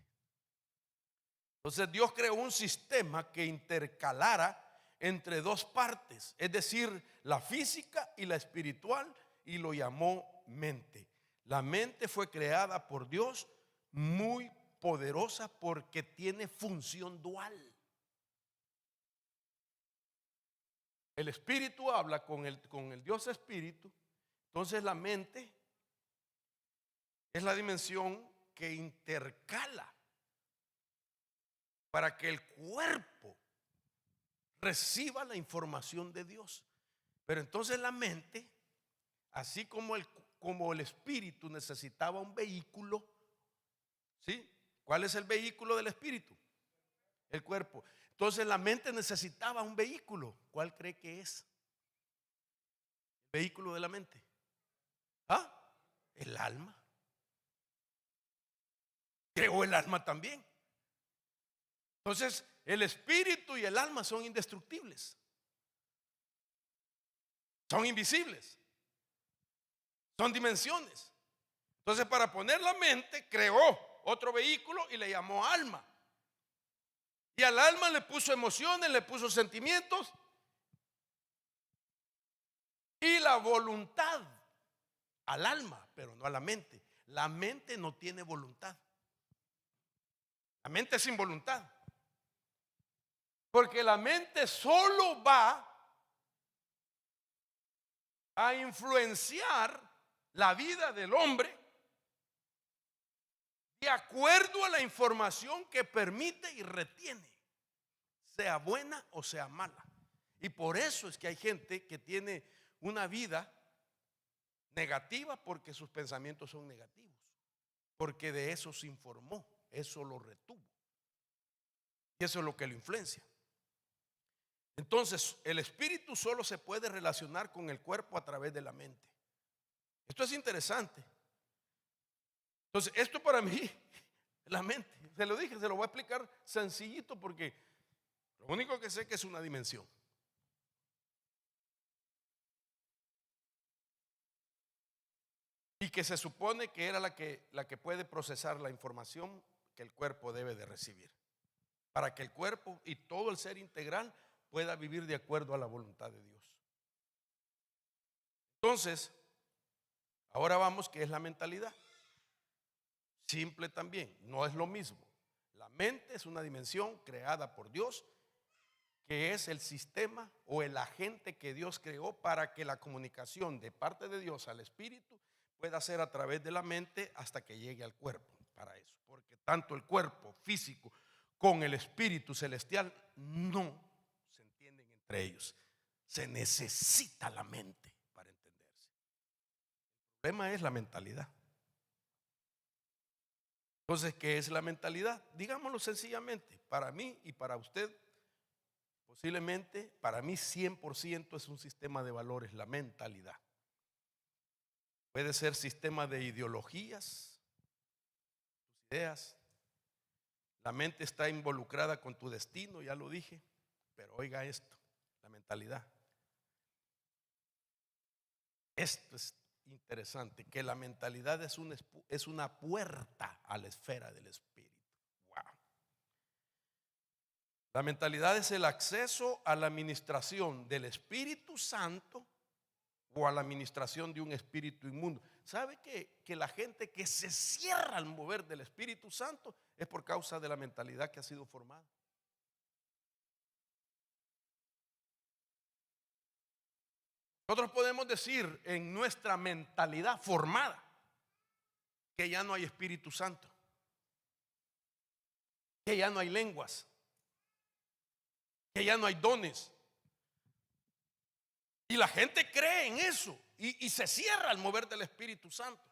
Entonces Dios creó un sistema que intercalara entre dos partes, es decir, la física y la espiritual, y lo llamó mente. La mente fue creada por Dios, muy poderosa porque tiene función dual. El espíritu habla con el Dios espíritu. Entonces la mente es la dimensión que intercala para que el cuerpo reciba la información de Dios. Pero entonces la mente, así como el espíritu necesitaba un vehículo, ¿sí? ¿Cuál es el vehículo del espíritu? El cuerpo. Entonces la mente necesitaba un vehículo. ¿Cuál cree que es el vehículo de la mente? ¿Ah? El alma. Creó el alma también. Entonces el espíritu y el alma son indestructibles, son invisibles, son dimensiones. Entonces para poner la mente creó otro vehículo y le llamó alma. Y al alma le puso emociones, le puso sentimientos y la voluntad al alma, pero no a la mente. La mente no tiene voluntad. La mente es sin voluntad. Porque la mente solo va a influenciar la vida del hombre de acuerdo a la información que permite y retiene, sea buena o sea mala. Y por eso es que hay gente que tiene una vida negativa porque sus pensamientos son negativos, porque de eso se informó, eso lo retuvo y eso es lo que lo influencia. Entonces el espíritu solo se puede relacionar con el cuerpo a través de la mente. Esto es interesante. Entonces esto para mí, la mente, se lo dije, se lo voy a explicar sencillito porque lo único que sé es que es una dimensión. Y que se supone que era la que puede procesar la información que el cuerpo debe de recibir, para que el cuerpo y todo el ser integral pueda vivir de acuerdo a la voluntad de Dios. Entonces, ahora vamos, ¿qué es la mentalidad? Simple también, no es lo mismo. La mente es una dimensión creada por Dios, que es el sistema o el agente que Dios creó para que la comunicación de parte de Dios al espíritu pueda ser a través de la mente hasta que llegue al cuerpo. Para eso, porque tanto el cuerpo físico con el espíritu celestial no se entienden entre ellos. Se necesita la mente para entenderse. El problema es la mentalidad. Entonces, ¿qué es la mentalidad? Digámoslo sencillamente, para mí y para usted, posiblemente, para mí 100% es un sistema de valores, la mentalidad. Puede ser sistema de ideologías, tus ideas. La mente está involucrada con tu destino, ya lo dije, pero oiga esto, la mentalidad. Esto es interesante, que la mentalidad es una puerta a la esfera del espíritu. Wow. La mentalidad es el acceso a la administración del Espíritu Santo o a la administración de un espíritu inmundo. ¿Sabe que la gente que se cierra al mover del Espíritu Santo es por causa de la mentalidad que ha sido formada? Nosotros podemos decir en nuestra mentalidad formada que ya no hay Espíritu Santo, que ya no hay lenguas, que ya no hay dones. Y la gente cree en eso y se cierra al mover del Espíritu Santo.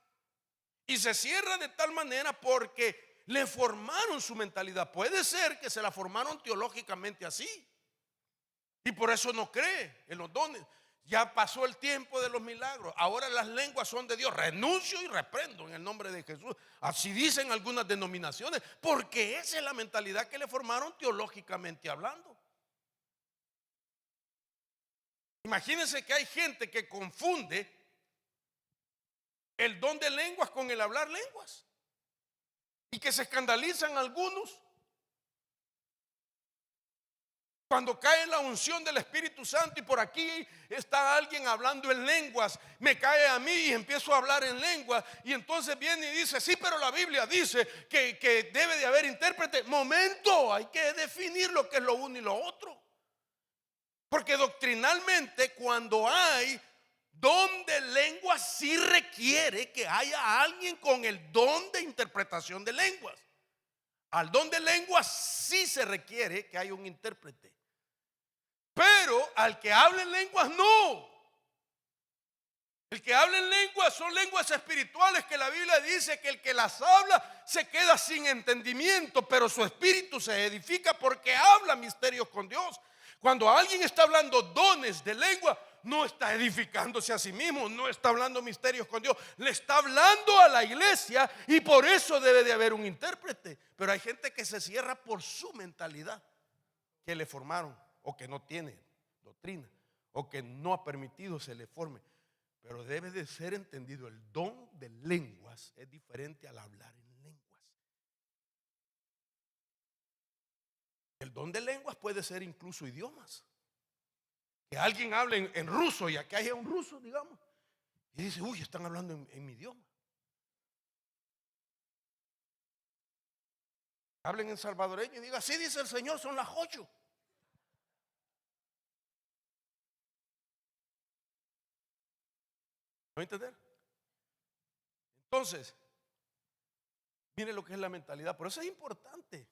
Y se cierra de tal manera porque le formaron su mentalidad. Puede ser que se la formaron teológicamente así y por eso no cree en los dones. Ya pasó el tiempo de los milagros. Ahora las lenguas son de Dios. Renuncio y reprendo en el nombre de Jesús. Así dicen algunas denominaciones, porque esa es la mentalidad que le formaron teológicamente hablando. Imagínense que hay gente que confunde el don de lenguas con el hablar lenguas y que se escandalizan algunos cuando cae la unción del Espíritu Santo y por aquí está alguien hablando en lenguas, me cae a mí y empiezo a hablar en lenguas y entonces viene y dice, sí, pero la Biblia dice que debe de haber intérprete. Momento, hay que definir lo que es lo uno y lo otro. Porque doctrinalmente cuando hay don de lenguas sí requiere que haya alguien con el don de interpretación de lenguas. Al don de lenguas sí se requiere que haya un intérprete. Pero al que hable en lenguas no. El que habla en lenguas son lenguas espirituales que la Biblia dice que el que las habla se queda sin entendimiento, pero su espíritu se edifica porque habla misterios con Dios. Cuando alguien está hablando dones de lengua, no está edificándose a sí mismo, no está hablando misterios con Dios, le está hablando a la iglesia y por eso debe de haber un intérprete. Pero hay gente que se cierra por su mentalidad que le formaron o que no tiene doctrina o que no ha permitido se le forme. Pero debe de ser entendido, el don de lenguas es diferente al hablar en lenguas. El don de lenguas puede ser incluso idiomas. Que alguien hable en ruso y aquí haya un ruso, digamos, y dice, uy, están hablando en mi idioma. Hablen en salvadoreño y diga, así dice el Señor, son las 8. ¿Me va a entender? Entonces, mire lo que es la mentalidad. Por eso es importante.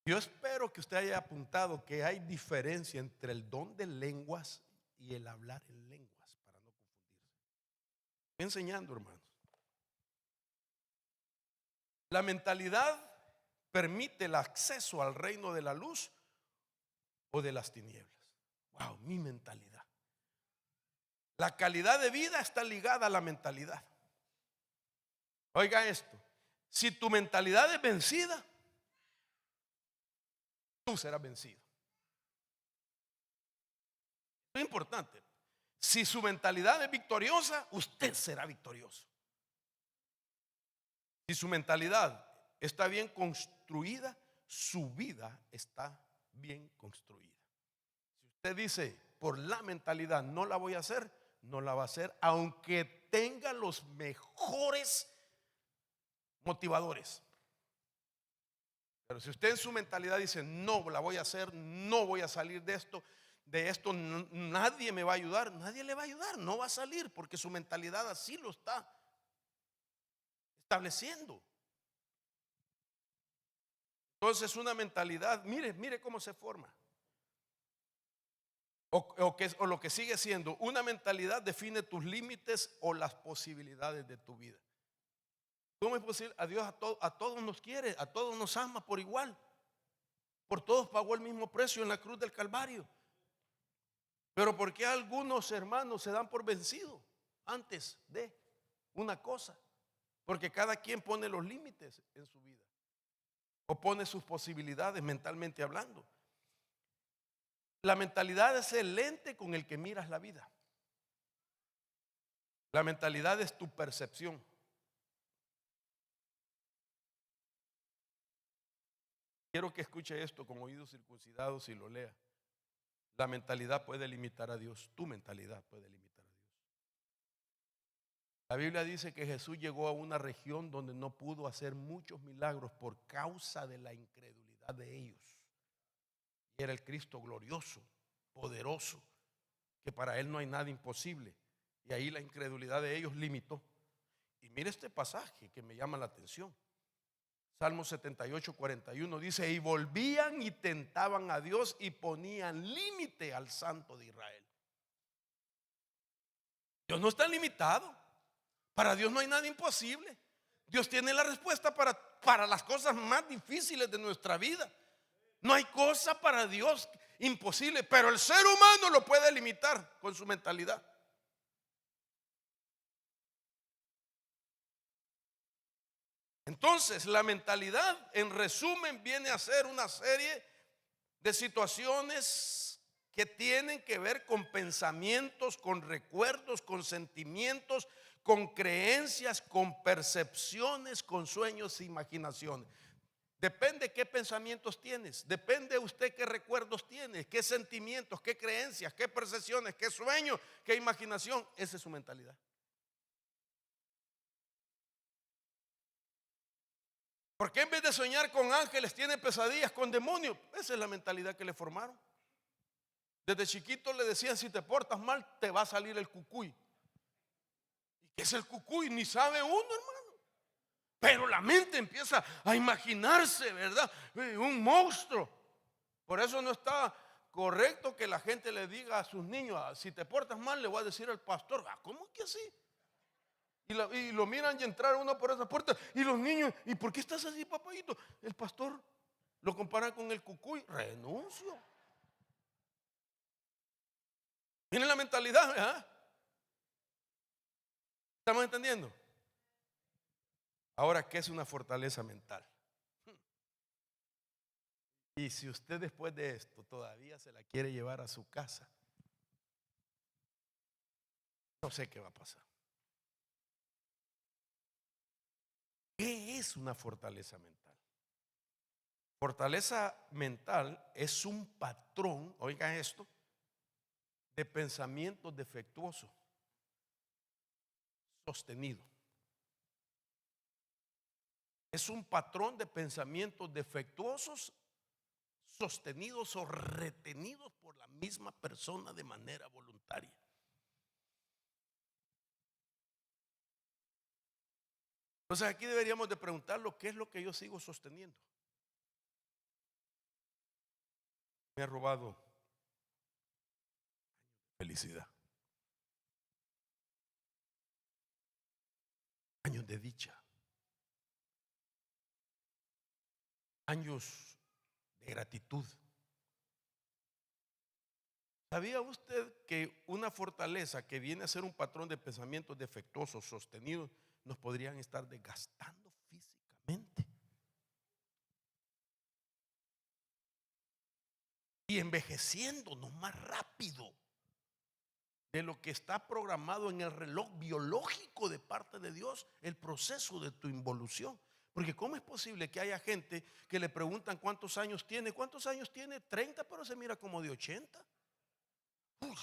Yo espero que usted haya apuntado que hay diferencia entre el don de lenguas y el hablar en lenguas, para no confundirse. Estoy enseñando, hermanos. La mentalidad permite el acceso al reino de la luz o de las tinieblas. Wow, mi mentalidad. La calidad de vida está ligada a la mentalidad. Oiga esto, si tu mentalidad es vencida, tú serás vencido. Es importante. Si su mentalidad es victoriosa, usted será victorioso. Si su mentalidad está bien construida, su vida está bien construida. Si usted dice, por la mentalidad no la voy a hacer, no la va a hacer, aunque tenga los mejores motivadores. Pero si usted en su mentalidad dice, no la voy a hacer, no voy a salir de esto, nadie me va a ayudar, nadie le va a ayudar, no va a salir porque su mentalidad así lo está estableciendo. Entonces una mentalidad, mire cómo se forma. O lo que sigue siendo, una mentalidad define tus límites o las posibilidades de tu vida. ¿Cómo es posible? A Dios a todos nos quiere, a todos nos ama por igual. Por todos pagó el mismo precio en la cruz del Calvario. Pero ¿por qué algunos hermanos se dan por vencidos antes de una cosa? Porque cada quien pone los límites en su vida o pone sus posibilidades mentalmente hablando. La mentalidad es el lente con el que miras la vida. La mentalidad es tu percepción. Quiero que escuche esto con oídos circuncidados y lo lea. La mentalidad puede limitar a Dios. Tu mentalidad puede limitar a Dios. La Biblia dice que Jesús llegó a una región donde no pudo hacer muchos milagros por causa de la incredulidad de ellos. Y era el Cristo glorioso, poderoso, que para él no hay nada imposible. Y ahí la incredulidad de ellos limitó. Y mire este pasaje que me llama la atención. Salmo 78, 41 dice: y volvían y tentaban a Dios y ponían límite al Santo de Israel. Dios no está limitado. Para Dios no hay nada imposible. Dios tiene la respuesta para las cosas más difíciles de nuestra vida. No hay cosa para Dios imposible, pero el ser humano lo puede limitar con su mentalidad. Entonces, la mentalidad, en resumen, viene a ser una serie de situaciones que tienen que ver con pensamientos, con recuerdos, con sentimientos, con creencias, con percepciones, con sueños e imaginaciones. Depende qué pensamientos tienes, depende usted qué recuerdos tiene, qué sentimientos, qué creencias, qué percepciones, qué sueños, qué imaginación. Esa es su mentalidad. ¿Por qué en vez de soñar con ángeles tiene pesadillas con demonios? Esa es la mentalidad que le formaron. Desde chiquito le decían: si te portas mal te va a salir el cucuy. ¿Y qué es el cucuy? Ni sabe uno, hermano. Pero la mente empieza a imaginarse, ¿verdad? Un monstruo. Por eso no está correcto que la gente le diga a sus niños: si te portas mal le voy a decir al pastor. ¿Cómo es que así? Y lo miran y entrar uno por esa puerta. Y los niños: ¿y por qué estás así, papadito? El pastor lo compara con el cucuy. Renuncio. Miren la mentalidad, ¿verdad? ¿Estamos entendiendo? Ahora, ¿qué es una fortaleza mental? Y si usted después de esto todavía se la quiere llevar a su casa, no sé qué va a pasar. ¿Qué es una fortaleza mental? Fortaleza mental es un patrón, oigan esto, de pensamientos defectuosos sostenido. Es un patrón de pensamientos defectuosos sostenidos o retenidos por la misma persona de manera voluntaria. Entonces aquí deberíamos de preguntarlo: ¿qué es lo que yo sigo sosteniendo? Me ha robado felicidad, años de dicha, años de gratitud. ¿Sabía usted que una fortaleza que viene a ser un patrón de pensamientos defectuosos sostenidos nos podrían estar desgastando físicamente y envejeciéndonos más rápido de lo que está programado en el reloj biológico de parte de Dios, el proceso de tu involución? Porque ¿cómo es posible que haya gente que le preguntan cuántos años tiene? ¿Cuántos años tiene? 30, pero se mira como de 80. Uy,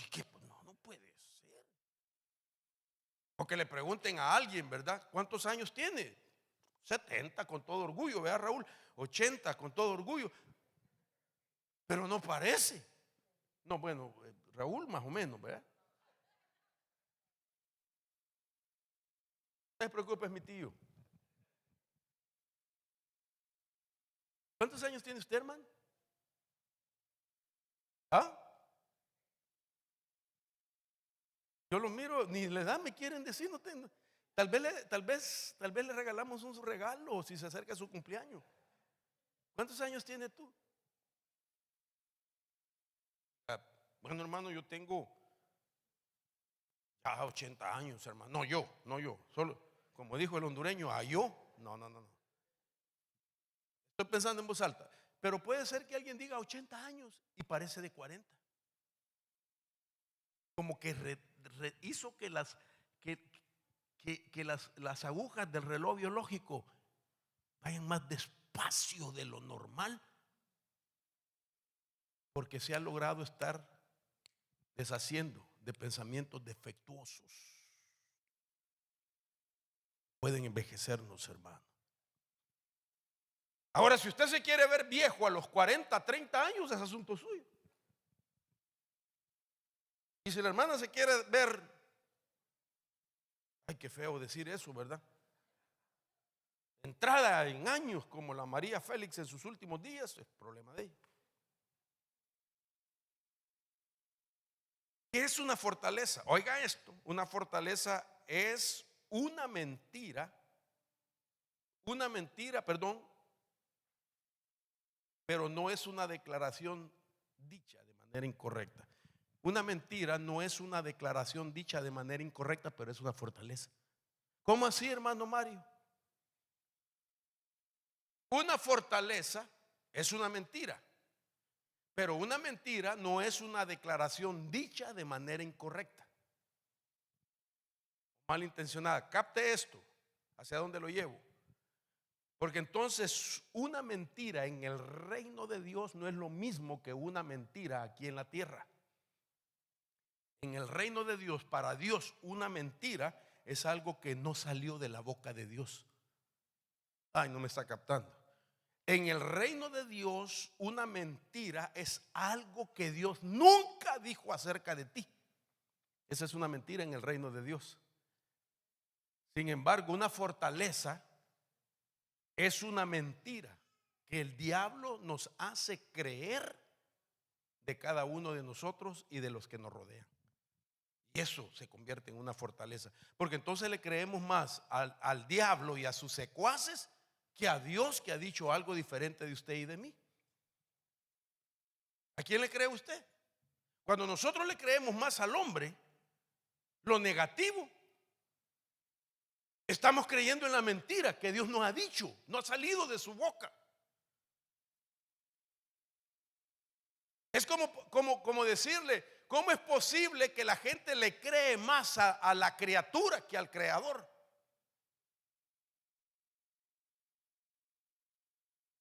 no puede ser. O que le pregunten a alguien, ¿verdad? ¿Cuántos años tiene? 70 con todo orgullo, ¿verdad, Raúl? 80 con todo orgullo. Pero no parece. No, bueno, Raúl más o menos, ¿verdad? No se preocupe, es mi tío. ¿Cuántos años tiene usted, hermano? ¿Ah? Yo lo miro, ni la edad me quieren decir, no tengo. Tal vez le regalamos un regalo si se acerca su cumpleaños. ¿Cuántos años tiene tú? Bueno, hermano, yo tengo ya 80 años, hermano. No yo. Solo, como dijo el hondureño, a yo. No. Estoy pensando en voz alta. Pero puede ser que alguien diga 80 años y parece de 40. como que hizo que las agujas del reloj biológico vayan más despacio de lo normal, porque se ha logrado estar deshaciendo de pensamientos defectuosos. Pueden envejecernos, hermano. Ahora, si usted se quiere ver viejo a los 40, 30 años, es asunto suyo. Y si la hermana se quiere ver, ay, qué feo decir eso, ¿verdad? Entrada en años como la María Félix en sus últimos días, es problema de ella. ¿Qué es una fortaleza? Oiga esto, una fortaleza es una mentira, perdón, pero no es una declaración dicha de manera incorrecta. Una mentira no es una declaración dicha de manera incorrecta, pero es una fortaleza. ¿Cómo así, hermano Mario? Una fortaleza es una mentira, pero una mentira no es una declaración dicha de manera incorrecta, malintencionada. Capte esto, ¿hacia dónde lo llevo? Porque entonces una mentira en el reino de Dios no es lo mismo que una mentira aquí en la tierra. En el reino de Dios, para Dios, una mentira es algo que no salió de la boca de Dios. Ay, no me está captando. En el reino de Dios, una mentira es algo que Dios nunca dijo acerca de ti. Esa es una mentira en el reino de Dios. Sin embargo, una fortaleza es una mentira que el diablo nos hace creer de cada uno de nosotros y de los que nos rodean. Y eso se convierte en una fortaleza, porque entonces le creemos más al diablo y a sus secuaces que a Dios, que ha dicho algo diferente de usted y de mí. ¿A quién le cree usted? Cuando nosotros le creemos más al hombre, lo negativo, estamos creyendo en la mentira que Dios nos ha dicho, no ha salido de su boca. Es como decirle, ¿cómo es posible que la gente le cree más a la criatura que al creador?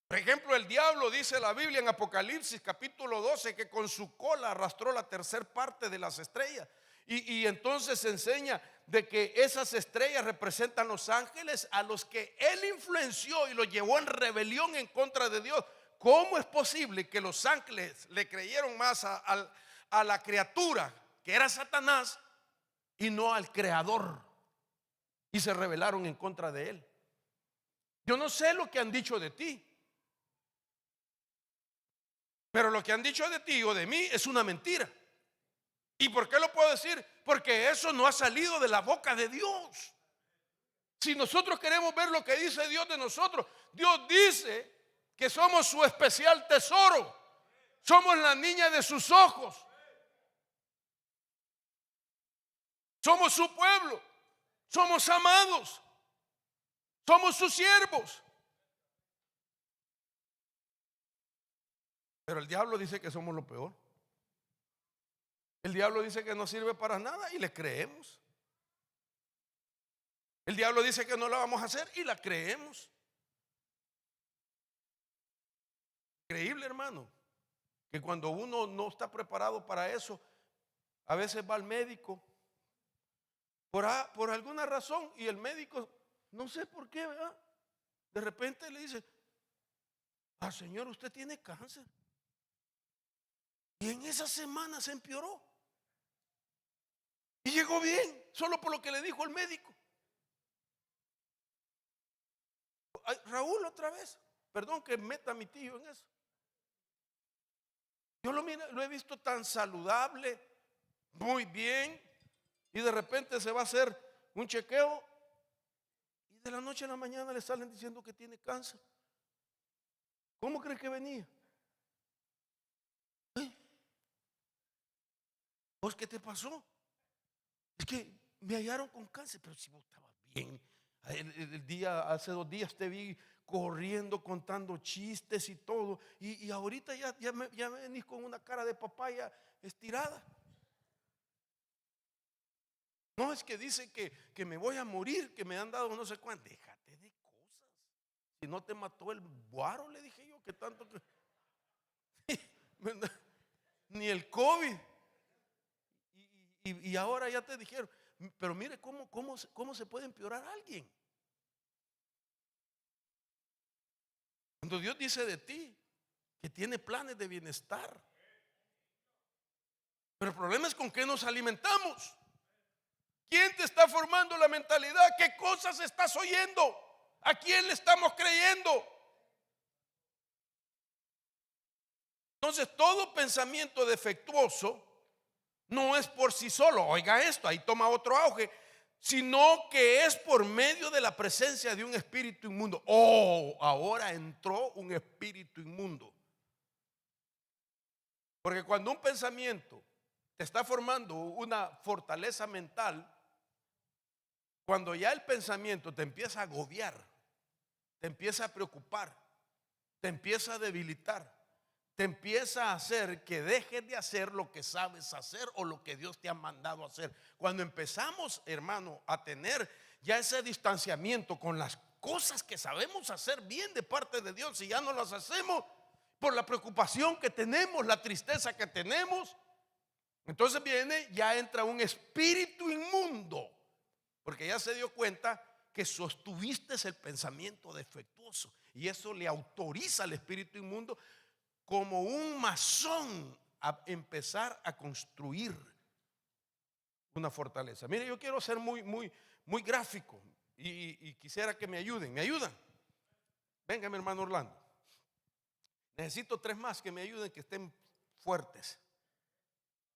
Por ejemplo, el diablo, dice la Biblia en Apocalipsis capítulo 12, que con su cola arrastró la tercer parte de las estrellas. Y entonces se enseña de que esas estrellas representan los ángeles a los que él influenció y los llevó en rebelión en contra de Dios. ¿Cómo es posible que los ángeles le creyeron más a la criatura que era Satanás y no al creador? Y se rebelaron en contra de él. Yo no sé lo que han dicho de ti, pero lo que han dicho de ti o de mí es una mentira. ¿Y por qué lo puedo decir? Porque eso no ha salido de la boca de Dios. Si nosotros queremos ver lo que dice Dios de nosotros, Dios dice que somos su especial tesoro. Somos la niña de sus ojos. Somos su pueblo. Somos amados. Somos sus siervos. Pero el diablo dice que somos lo peor. El diablo dice que no sirve para nada y le creemos. El diablo dice que no la vamos a hacer y la creemos. Increíble, hermano, que cuando uno no está preparado para eso, a veces va al médico por alguna razón y el médico, no sé por qué, ¿verdad? De repente le dice, señor, usted tiene cáncer. Y en esa semana se empeoró. Y llegó bien, solo por lo que le dijo el médico. Raúl, otra vez, perdón que meta a mi tío en eso. Yo lo he visto tan saludable, muy bien, y de repente se va a hacer un chequeo y de la noche a la mañana le salen diciendo que tiene cáncer. ¿Cómo cree que venía? ¿Vos qué te pasó? Es que me hallaron con cáncer, pero si vos estabas bien. Hace 2 días te vi corriendo, contando chistes y todo, y ahorita ya me venís con una cara de papaya estirada. No, es que dice que me voy a morir, que me han dado no sé cuánto. Déjate de cosas. Si no te mató el guaro, le dije yo, que tanto que... Ni el COVID. Y ahora ya te dijeron. Pero mire cómo se puede empeorar a alguien. Cuando Dios dice de ti que tiene planes de bienestar. Pero el problema es con qué nos alimentamos. ¿Quién te está formando la mentalidad? ¿Qué cosas estás oyendo? ¿A quién le estamos creyendo? Entonces, todo pensamiento defectuoso no es por sí solo, oiga esto, ahí toma otro auge, sino que es por medio de la presencia de un espíritu inmundo. Oh, ahora entró un espíritu inmundo. Porque cuando un pensamiento te está formando una fortaleza mental, cuando ya el pensamiento te empieza a agobiar, te empieza a preocupar, te empieza a debilitar, te empieza a hacer que dejes de hacer lo que sabes hacer o lo que Dios te ha mandado a hacer. Cuando empezamos, hermano, a tener ya ese distanciamiento con las cosas que sabemos hacer bien de parte de Dios, y ya no las hacemos por la preocupación que tenemos, la tristeza que tenemos, entonces ya entra un espíritu inmundo, porque ya se dio cuenta que sostuviste el pensamiento defectuoso, y eso le autoriza al espíritu inmundo como un masón a empezar a construir una fortaleza. Mire, yo quiero ser muy gráfico y quisiera que me ayuden. ¿Me ayudan? Venga, mi hermano Orlando. Necesito 3 más que me ayuden, que estén fuertes,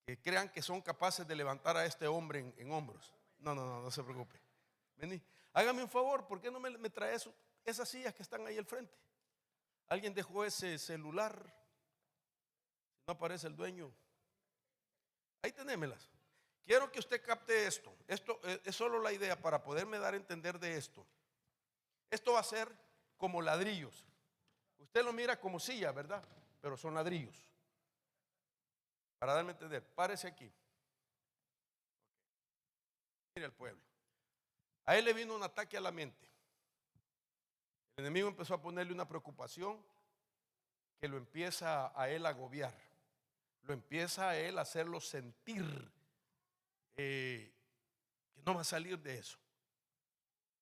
que crean que son capaces de levantar a este hombre en hombros. No se preocupe. Vení, hágame un favor, ¿por qué no me trae esas sillas que están ahí al frente? Alguien dejó ese celular, no aparece el dueño. Ahí tenémelas. Quiero que usted capte esto. Esto es solo la idea para poderme dar a entender de esto. Esto va a ser como ladrillos. Usted lo mira como silla, ¿verdad? Pero son ladrillos. Para darme a entender, párese aquí. Mire al pueblo. A él le vino un ataque a la mente. El enemigo empezó a ponerle una preocupación que lo empieza a él a agobiar. Lo empieza a él a hacerlo sentir que no va a salir de eso.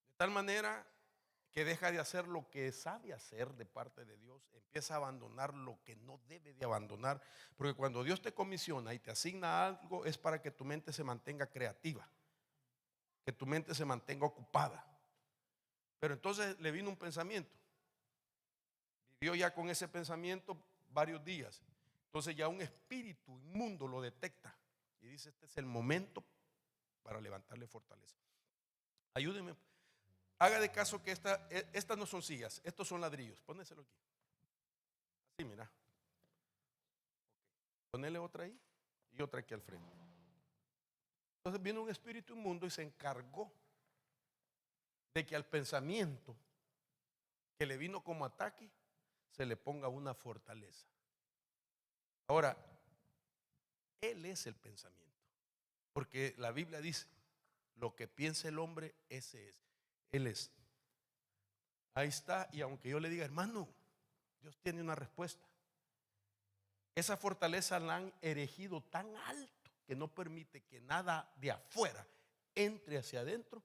De tal manera que deja de hacer lo que sabe hacer de parte de Dios, empieza a abandonar lo que no debe de abandonar, porque cuando Dios te comisiona y te asigna algo es para que tu mente se mantenga creativa, que tu mente se mantenga ocupada. Pero entonces le vino un pensamiento, vivió ya con ese pensamiento varios días, entonces ya un espíritu inmundo lo detecta y dice: este es el momento para levantarle fortaleza. Ayúdenme. Haga de caso que estas no son sillas, estos son ladrillos. Póneselo aquí. Así, mira. Ponele otra ahí y otra aquí al frente. Entonces vino un espíritu inmundo y se encargó de que al pensamiento que le vino como ataque se le ponga una fortaleza. Ahora, él es el pensamiento, porque la Biblia dice: lo que piensa el hombre, ese es. Él es. Ahí está. Y aunque yo le diga: hermano, Dios tiene una respuesta. Esa fortaleza la han erigido tan alto que no permite que nada de afuera entre hacia adentro,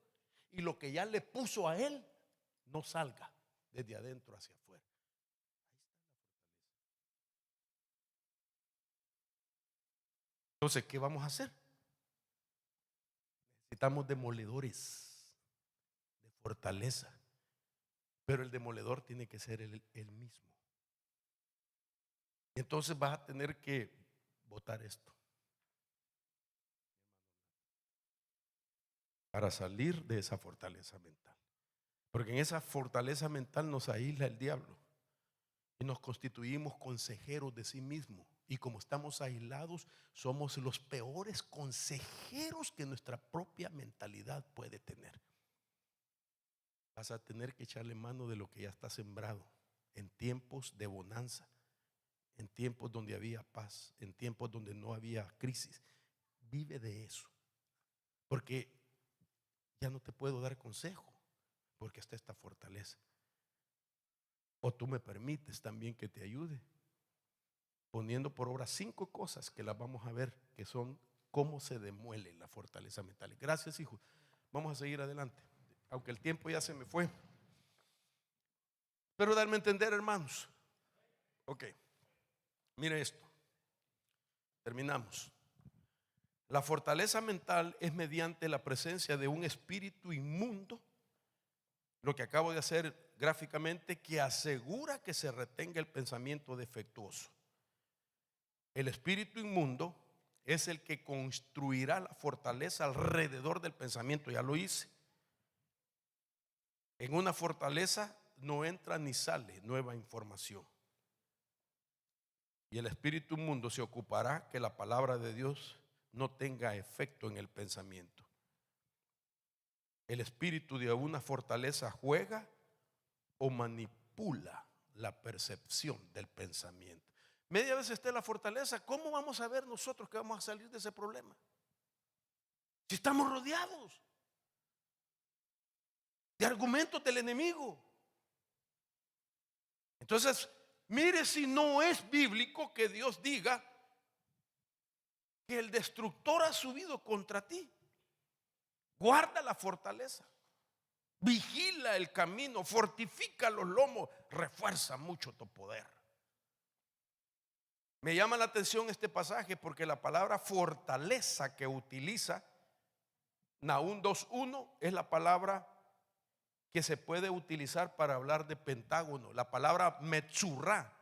y lo que ya le puso a él no salga desde adentro hacia afuera. Entonces, ¿qué vamos a hacer? Necesitamos demoledores de fortaleza, pero el demoledor tiene que ser el mismo. Entonces vas a tener que botar esto para salir de esa fortaleza mental, porque en esa fortaleza mental nos aísla el diablo y nos constituimos consejeros de sí mismo, y como estamos aislados somos los peores consejeros que nuestra propia mentalidad puede tener. Vas a tener que echarle mano de lo que ya está sembrado en tiempos de bonanza, en tiempos donde había paz, en tiempos donde no había crisis. Vive de eso, porque ya no te puedo dar consejo porque está esta fortaleza. O tú me permites también que te ayude poniendo por obra 5 cosas que las vamos a ver, que son cómo se demuele la fortaleza mental. Gracias, hijo. Vamos a seguir adelante, aunque el tiempo ya se me fue. Pero darme a entender, hermanos. Ok, mire esto. Terminamos. La fortaleza mental es mediante la presencia de un espíritu inmundo, lo que acabo de hacer gráficamente, que asegura que se retenga el pensamiento defectuoso. El espíritu inmundo es el que construirá la fortaleza alrededor del pensamiento. Ya lo hice. En una fortaleza no entra ni sale nueva información. Y el espíritu inmundo se ocupará que la palabra de Dios no tenga efecto en el pensamiento. El espíritu de una fortaleza juega o manipula la percepción del pensamiento. Media vez esté la fortaleza, ¿cómo vamos a ver nosotros que vamos a salir de ese problema? Si estamos rodeados de argumentos del enemigo. Entonces, mire si no es bíblico que Dios diga que el destructor ha subido contra ti. Guarda la fortaleza, vigila el camino, fortifica los lomos, refuerza mucho tu poder. Me llama la atención este pasaje porque la palabra fortaleza que utiliza Nahum 2:1 es la palabra que se puede utilizar para hablar de pentágono. La palabra metzurá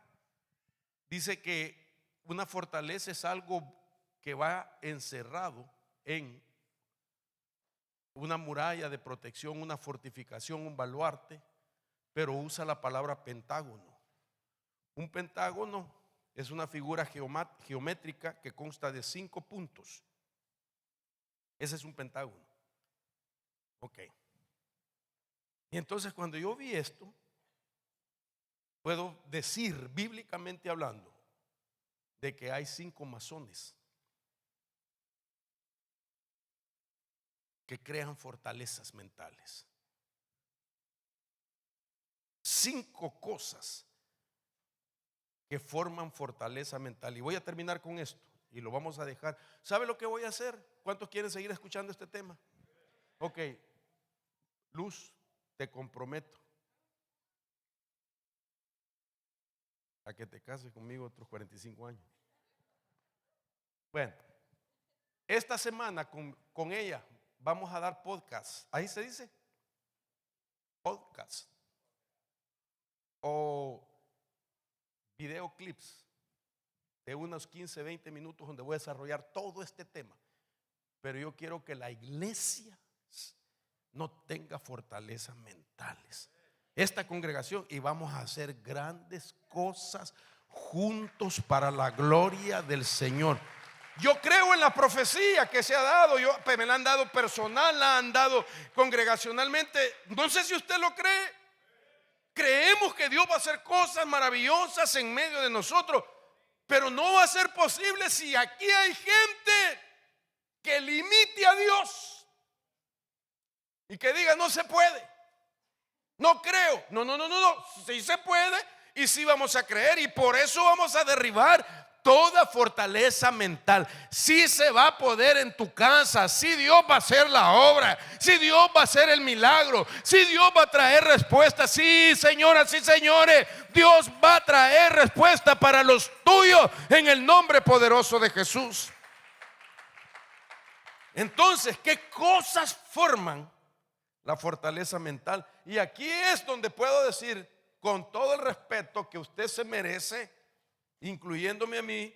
dice que una fortaleza es algo que va encerrado en una muralla de protección, una fortificación, un baluarte, pero usa la palabra pentágono. Un pentágono es una figura geométrica que consta de 5 puntos. Ese es un pentágono. Ok. Y entonces cuando yo vi esto, puedo decir, bíblicamente hablando, de que hay 5 masones que crean fortalezas mentales. 5 cosas que forman fortaleza mental. Y voy a terminar con esto y lo vamos a dejar. ¿Sabe lo que voy a hacer? ¿Cuántos quieren seguir escuchando este tema? Ok, Luz, te comprometo a que te cases conmigo otros 45 años. Bueno, esta semana con ella vamos a dar podcast. Ahí se dice podcast o videoclips de unos 15, 20 minutos donde voy a desarrollar todo este tema. Pero yo quiero que la iglesia no tenga fortalezas mentales. Esta congregación, y vamos a hacer grandes cosas juntos para la gloria del Señor. Yo creo en la profecía que se ha dado, me la han dado personal, la han dado congregacionalmente. No sé si usted lo cree. Creemos que Dios va a hacer cosas maravillosas en medio de nosotros, pero no va a ser posible si aquí hay gente que limite a Dios y que diga no se puede, no creo. No, sí se puede y sí vamos a creer, y por eso vamos a derribar toda fortaleza mental. Sí se va a poder en tu casa, sí Dios va a hacer la obra, sí Dios va a hacer el milagro, sí Dios va a traer respuesta. Sí, señoras y señores, Dios va a traer respuesta para los tuyos en el nombre poderoso de Jesús. Entonces, ¿qué cosas forman la fortaleza mental? Y aquí es donde puedo decir con todo el respeto que usted se merece, incluyéndome a mí,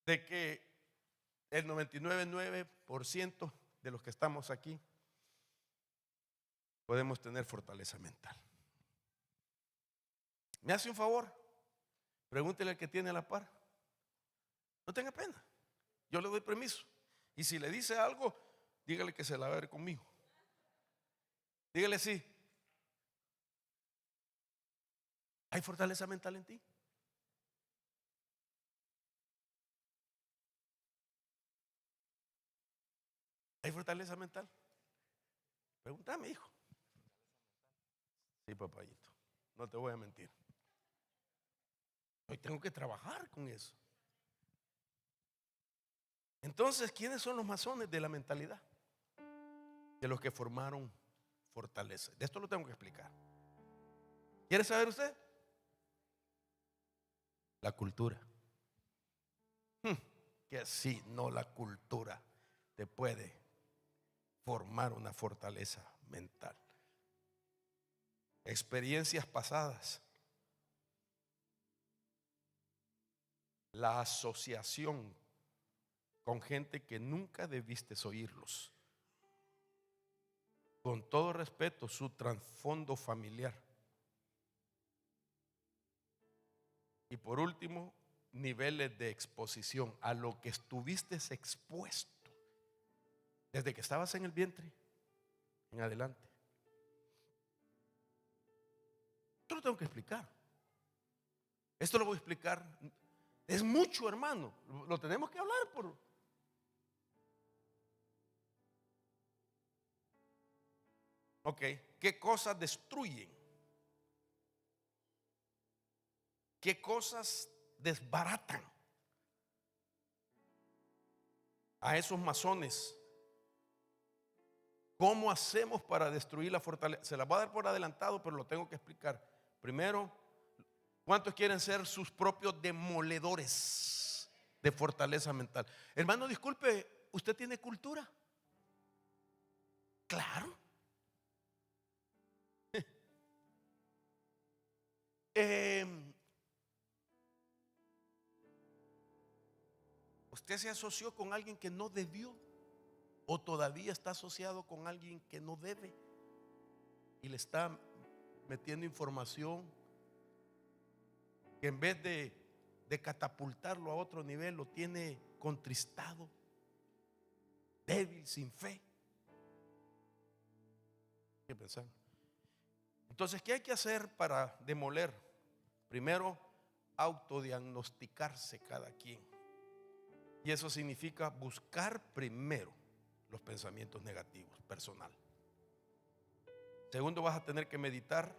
de que el 99.9% de los que estamos aquí podemos tener fortaleza mental. ¿Me hace un favor? Pregúntele al que tiene a la par. No tenga pena, yo le doy permiso. Y si le dice algo, dígale que se la va a ver conmigo. Dígale sí. ¿Hay fortaleza mental en ti? ¿Hay fortaleza mental? Pregúntame, hijo. Sí, papayito, no te voy a mentir. Hoy tengo que trabajar con eso. Entonces, ¿quiénes son los masones de la mentalidad? De los que formaron fortaleza. De esto lo tengo que explicar. ¿Quiere saber usted? La cultura. Que sí, no, la cultura te puede formar una fortaleza mental. Experiencias pasadas. La asociación con gente que nunca debiste oírlos. Con todo respeto, su trasfondo familiar. Y por último, niveles de exposición a lo que estuviste expuesto desde que estabas en el vientre en adelante. Esto lo tengo que explicar. Esto lo voy a explicar. Es mucho, hermano. Lo tenemos que hablar por. Ok, ¿qué cosas destruyen? ¿Qué cosas desbaratan a esos masones? ¿Cómo hacemos para destruir la fortaleza? Se las voy a dar por adelantado, pero lo tengo que explicar. Primero, ¿cuántos quieren ser sus propios demoledores de fortaleza mental? Hermano, disculpe, ¿usted tiene cultura? Claro. Usted se asoció con alguien que no debió, o todavía está asociado con alguien que no debe y le está metiendo información que en vez de catapultarlo a otro nivel lo tiene contristado, débil, sin fe. ¿Qué pensar? Entonces, ¿qué hay que hacer para demoler? Primero, autodiagnosticarse cada quien. Y eso significa buscar primero los pensamientos negativos, personal. Segundo, vas a tener que meditar,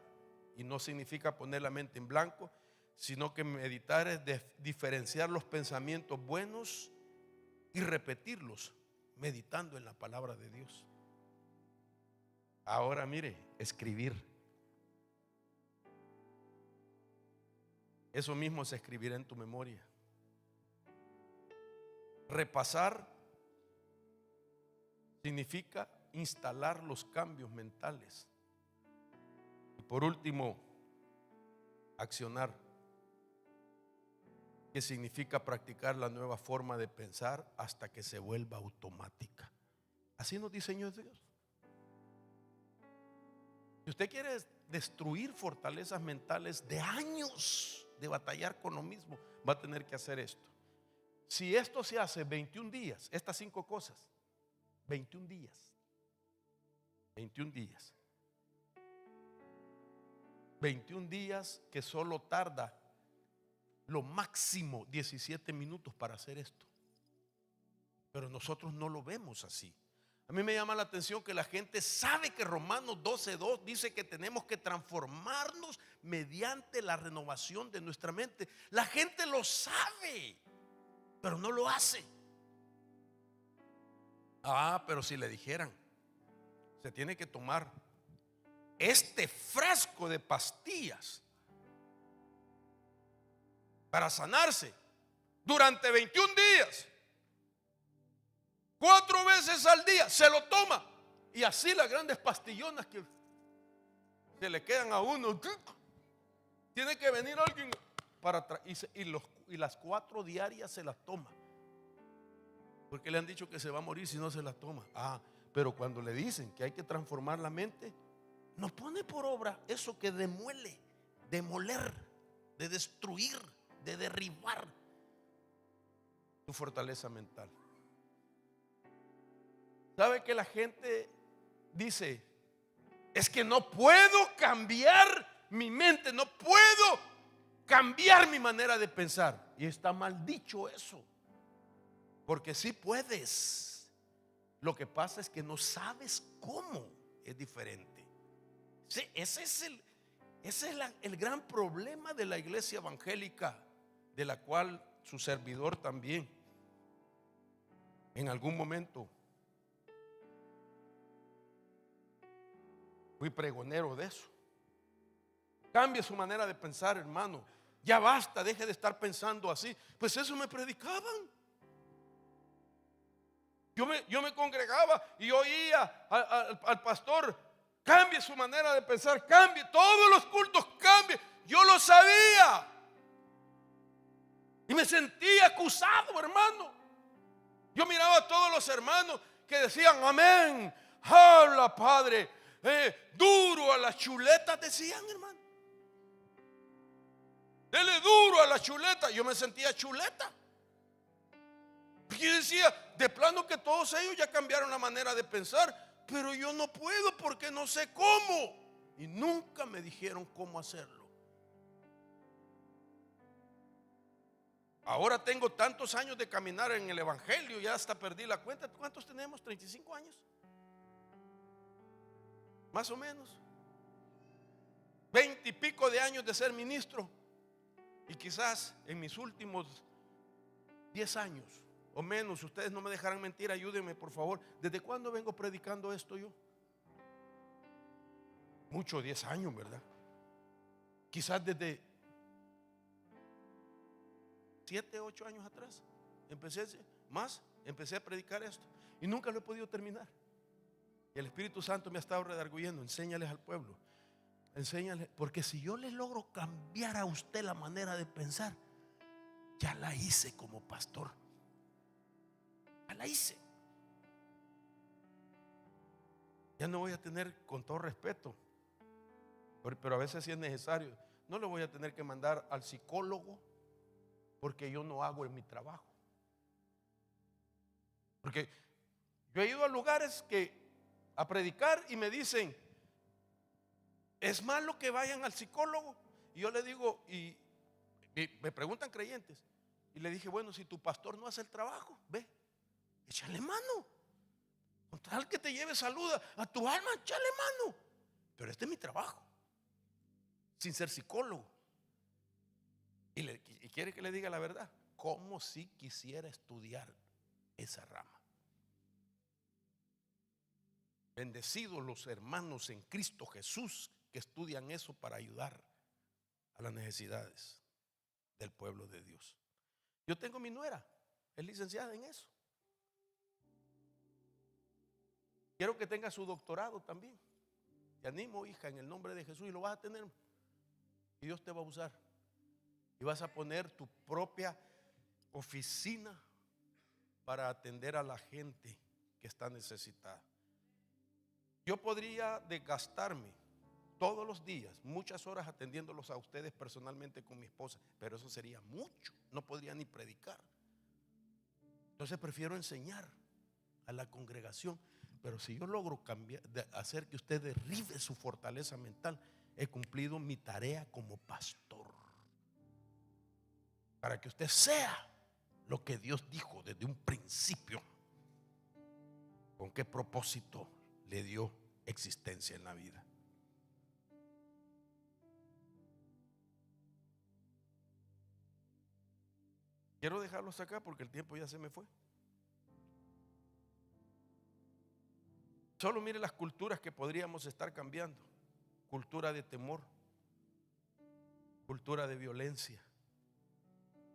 y no significa poner la mente en blanco, sino que meditar es diferenciar los pensamientos buenos y repetirlos, meditando en la palabra de Dios. Ahora mire, escribir. Eso mismo se escribirá en tu memoria. Repasar significa instalar los cambios mentales. Y por último, accionar, que significa practicar la nueva forma de pensar hasta que se vuelva automática. Así nos diseñó Dios. Si usted quiere destruir fortalezas mentales de años de batallar con lo mismo, va a tener que hacer esto. Si esto se hace 21 días, estas 5 cosas, 21 días, 21 días, 21 días que solo tarda lo máximo 17 minutos para hacer esto. Pero nosotros no lo vemos así. A mí me llama la atención que la gente sabe que Romanos 12:2 dice que tenemos que transformarnos mediante la renovación de nuestra mente. La gente lo sabe, pero no lo hace. Pero si le dijeran, se tiene que tomar este frasco de pastillas para sanarse durante 21 días, 4 veces al día, se lo toma, y así las grandes pastillonas que se le quedan a uno, tiene que venir alguien para y las 4 diarias se las toma, porque le han dicho que se va a morir si no se las toma. Pero cuando le dicen que hay que transformar la mente, no pone por obra eso que demuele, demoler, de destruir, de derribar tu fortaleza mental. ¿Sabe que la gente dice, es que no puedo cambiar mi mente, no puedo cambiar mi manera de pensar? Y está mal dicho eso, porque sí puedes. Lo que pasa es que no sabes cómo es diferente. Sí, ese es el gran problema de la iglesia evangélica, de la cual su servidor también en algún momento fui pregonero de eso. Cambie su manera de pensar, hermano. Ya basta, deje de estar pensando así. Pues eso me predicaban. Yo me congregaba y oía al pastor: cambie su manera de pensar, cambie, todos los cultos cambie. Yo lo sabía y me sentía acusado, hermano. Yo miraba a todos los hermanos que decían amén, habla Padre, duro a las chuletas, decían, hermano. Dele duro a la chuleta. Yo me sentía chuleta. Yo decía, de plano que todos ellos ya cambiaron la manera de pensar, pero yo no puedo porque no sé cómo. Y nunca me dijeron cómo hacerlo. Ahora tengo tantos años de caminar en el evangelio, ya hasta perdí la cuenta. ¿Cuántos tenemos? 35 años. Más o menos. 20 y pico de años de ser ministro. Y quizás en mis últimos 10 años o menos, ustedes no me dejarán mentir, ayúdenme por favor. ¿Desde cuándo vengo predicando esto yo? Mucho, 10 años, ¿verdad? Quizás desde 7, 8 años atrás empecé a predicar esto y nunca lo he podido terminar. Y el Espíritu Santo me ha estado redarguyendo: enséñales al pueblo, enséñales, porque si yo les logro cambiar a usted la manera de pensar, ya la hice como pastor. Ya la hice. Ya no voy a tener, con todo respeto, pero a veces sí es necesario, no le voy a tener que mandar al psicólogo porque yo no hago en mi trabajo. Porque yo he ido a lugares a predicar y me dicen: ¿es malo que vayan al psicólogo? Y yo le digo, y me preguntan creyentes, y le dije: bueno, si tu pastor no hace el trabajo, ve, échale mano. Con tal que te lleve salud a tu alma, échale mano. Pero este es mi trabajo, sin ser psicólogo. Y quiere que le diga la verdad, como si quisiera estudiar esa rama. Bendecidos los hermanos en Cristo Jesús que estudian eso para ayudar a las necesidades del pueblo de Dios. Yo tengo mi nuera, es licenciada en eso. Quiero que tenga su doctorado también. Te animo, hija, en el nombre de Jesús, y lo vas a tener. Y Dios te va a usar. Y vas a poner tu propia oficina para atender a la gente que está necesitada. Yo podría desgastarme todos los días, muchas horas atendiéndolos a ustedes personalmente con mi esposa, pero eso sería mucho, no podría ni predicar. Entonces prefiero enseñar a la congregación. Pero si yo logro hacer que usted derribe su fortaleza mental, he cumplido mi tarea como pastor, para que usted sea lo que Dios dijo desde un principio. ¿Con qué propósito le dio existencia en la vida? Quiero dejarlos acá porque el tiempo ya se me fue. Solo mire las culturas que podríamos estar cambiando: cultura de temor, cultura de violencia,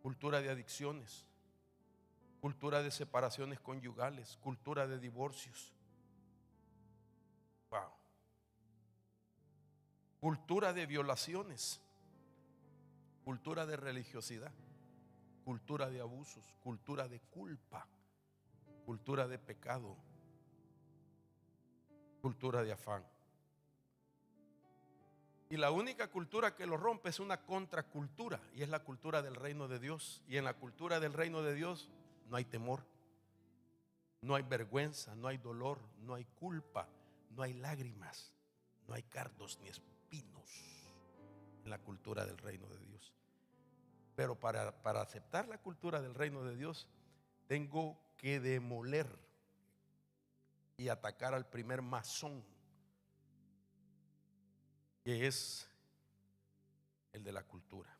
cultura de adicciones, cultura de separaciones conyugales, cultura de divorcios. Wow. Cultura de violaciones, cultura de religiosidad, cultura de abusos, cultura de culpa, cultura de pecado, cultura de afán. Y la única cultura que lo rompe es una contracultura, y es la cultura del reino de Dios. Y en la cultura del reino de Dios no hay temor, no hay vergüenza, no hay dolor, no hay culpa, no hay lágrimas, no hay cardos ni espinos en la cultura del reino de Dios. Pero para aceptar la cultura del reino de Dios, tengo que demoler y atacar al primer masón, que es el de la cultura.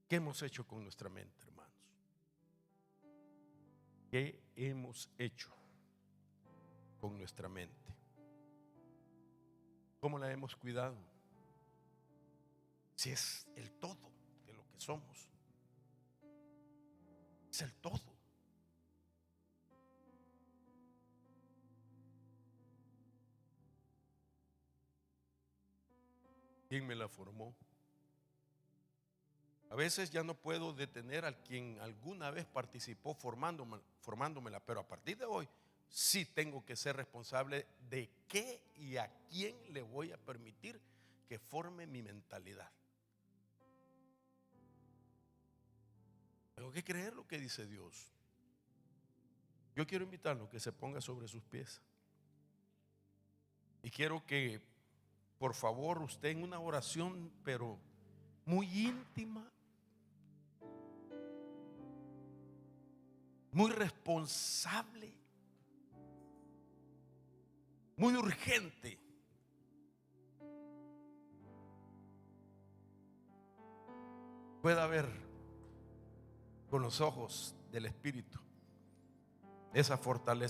¿Qué hemos hecho con nuestra mente, hermanos? ¿Qué hemos hecho con nuestra mente? ¿Cómo la hemos cuidado? Si es el todo de lo que somos, es el todo. ¿Quién me la formó? A veces ya no puedo detener al quien alguna vez participó formándomela, pero a partir de hoy sí tengo que ser responsable de qué y a quién le voy a permitir que forme mi mentalidad. Tengo que creer lo que dice Dios. Yo quiero invitarlo a que se ponga sobre sus pies. Y quiero que, por favor, usted en una oración, pero muy íntima, muy responsable, muy urgente, pueda ver con los ojos del Espíritu esa fortaleza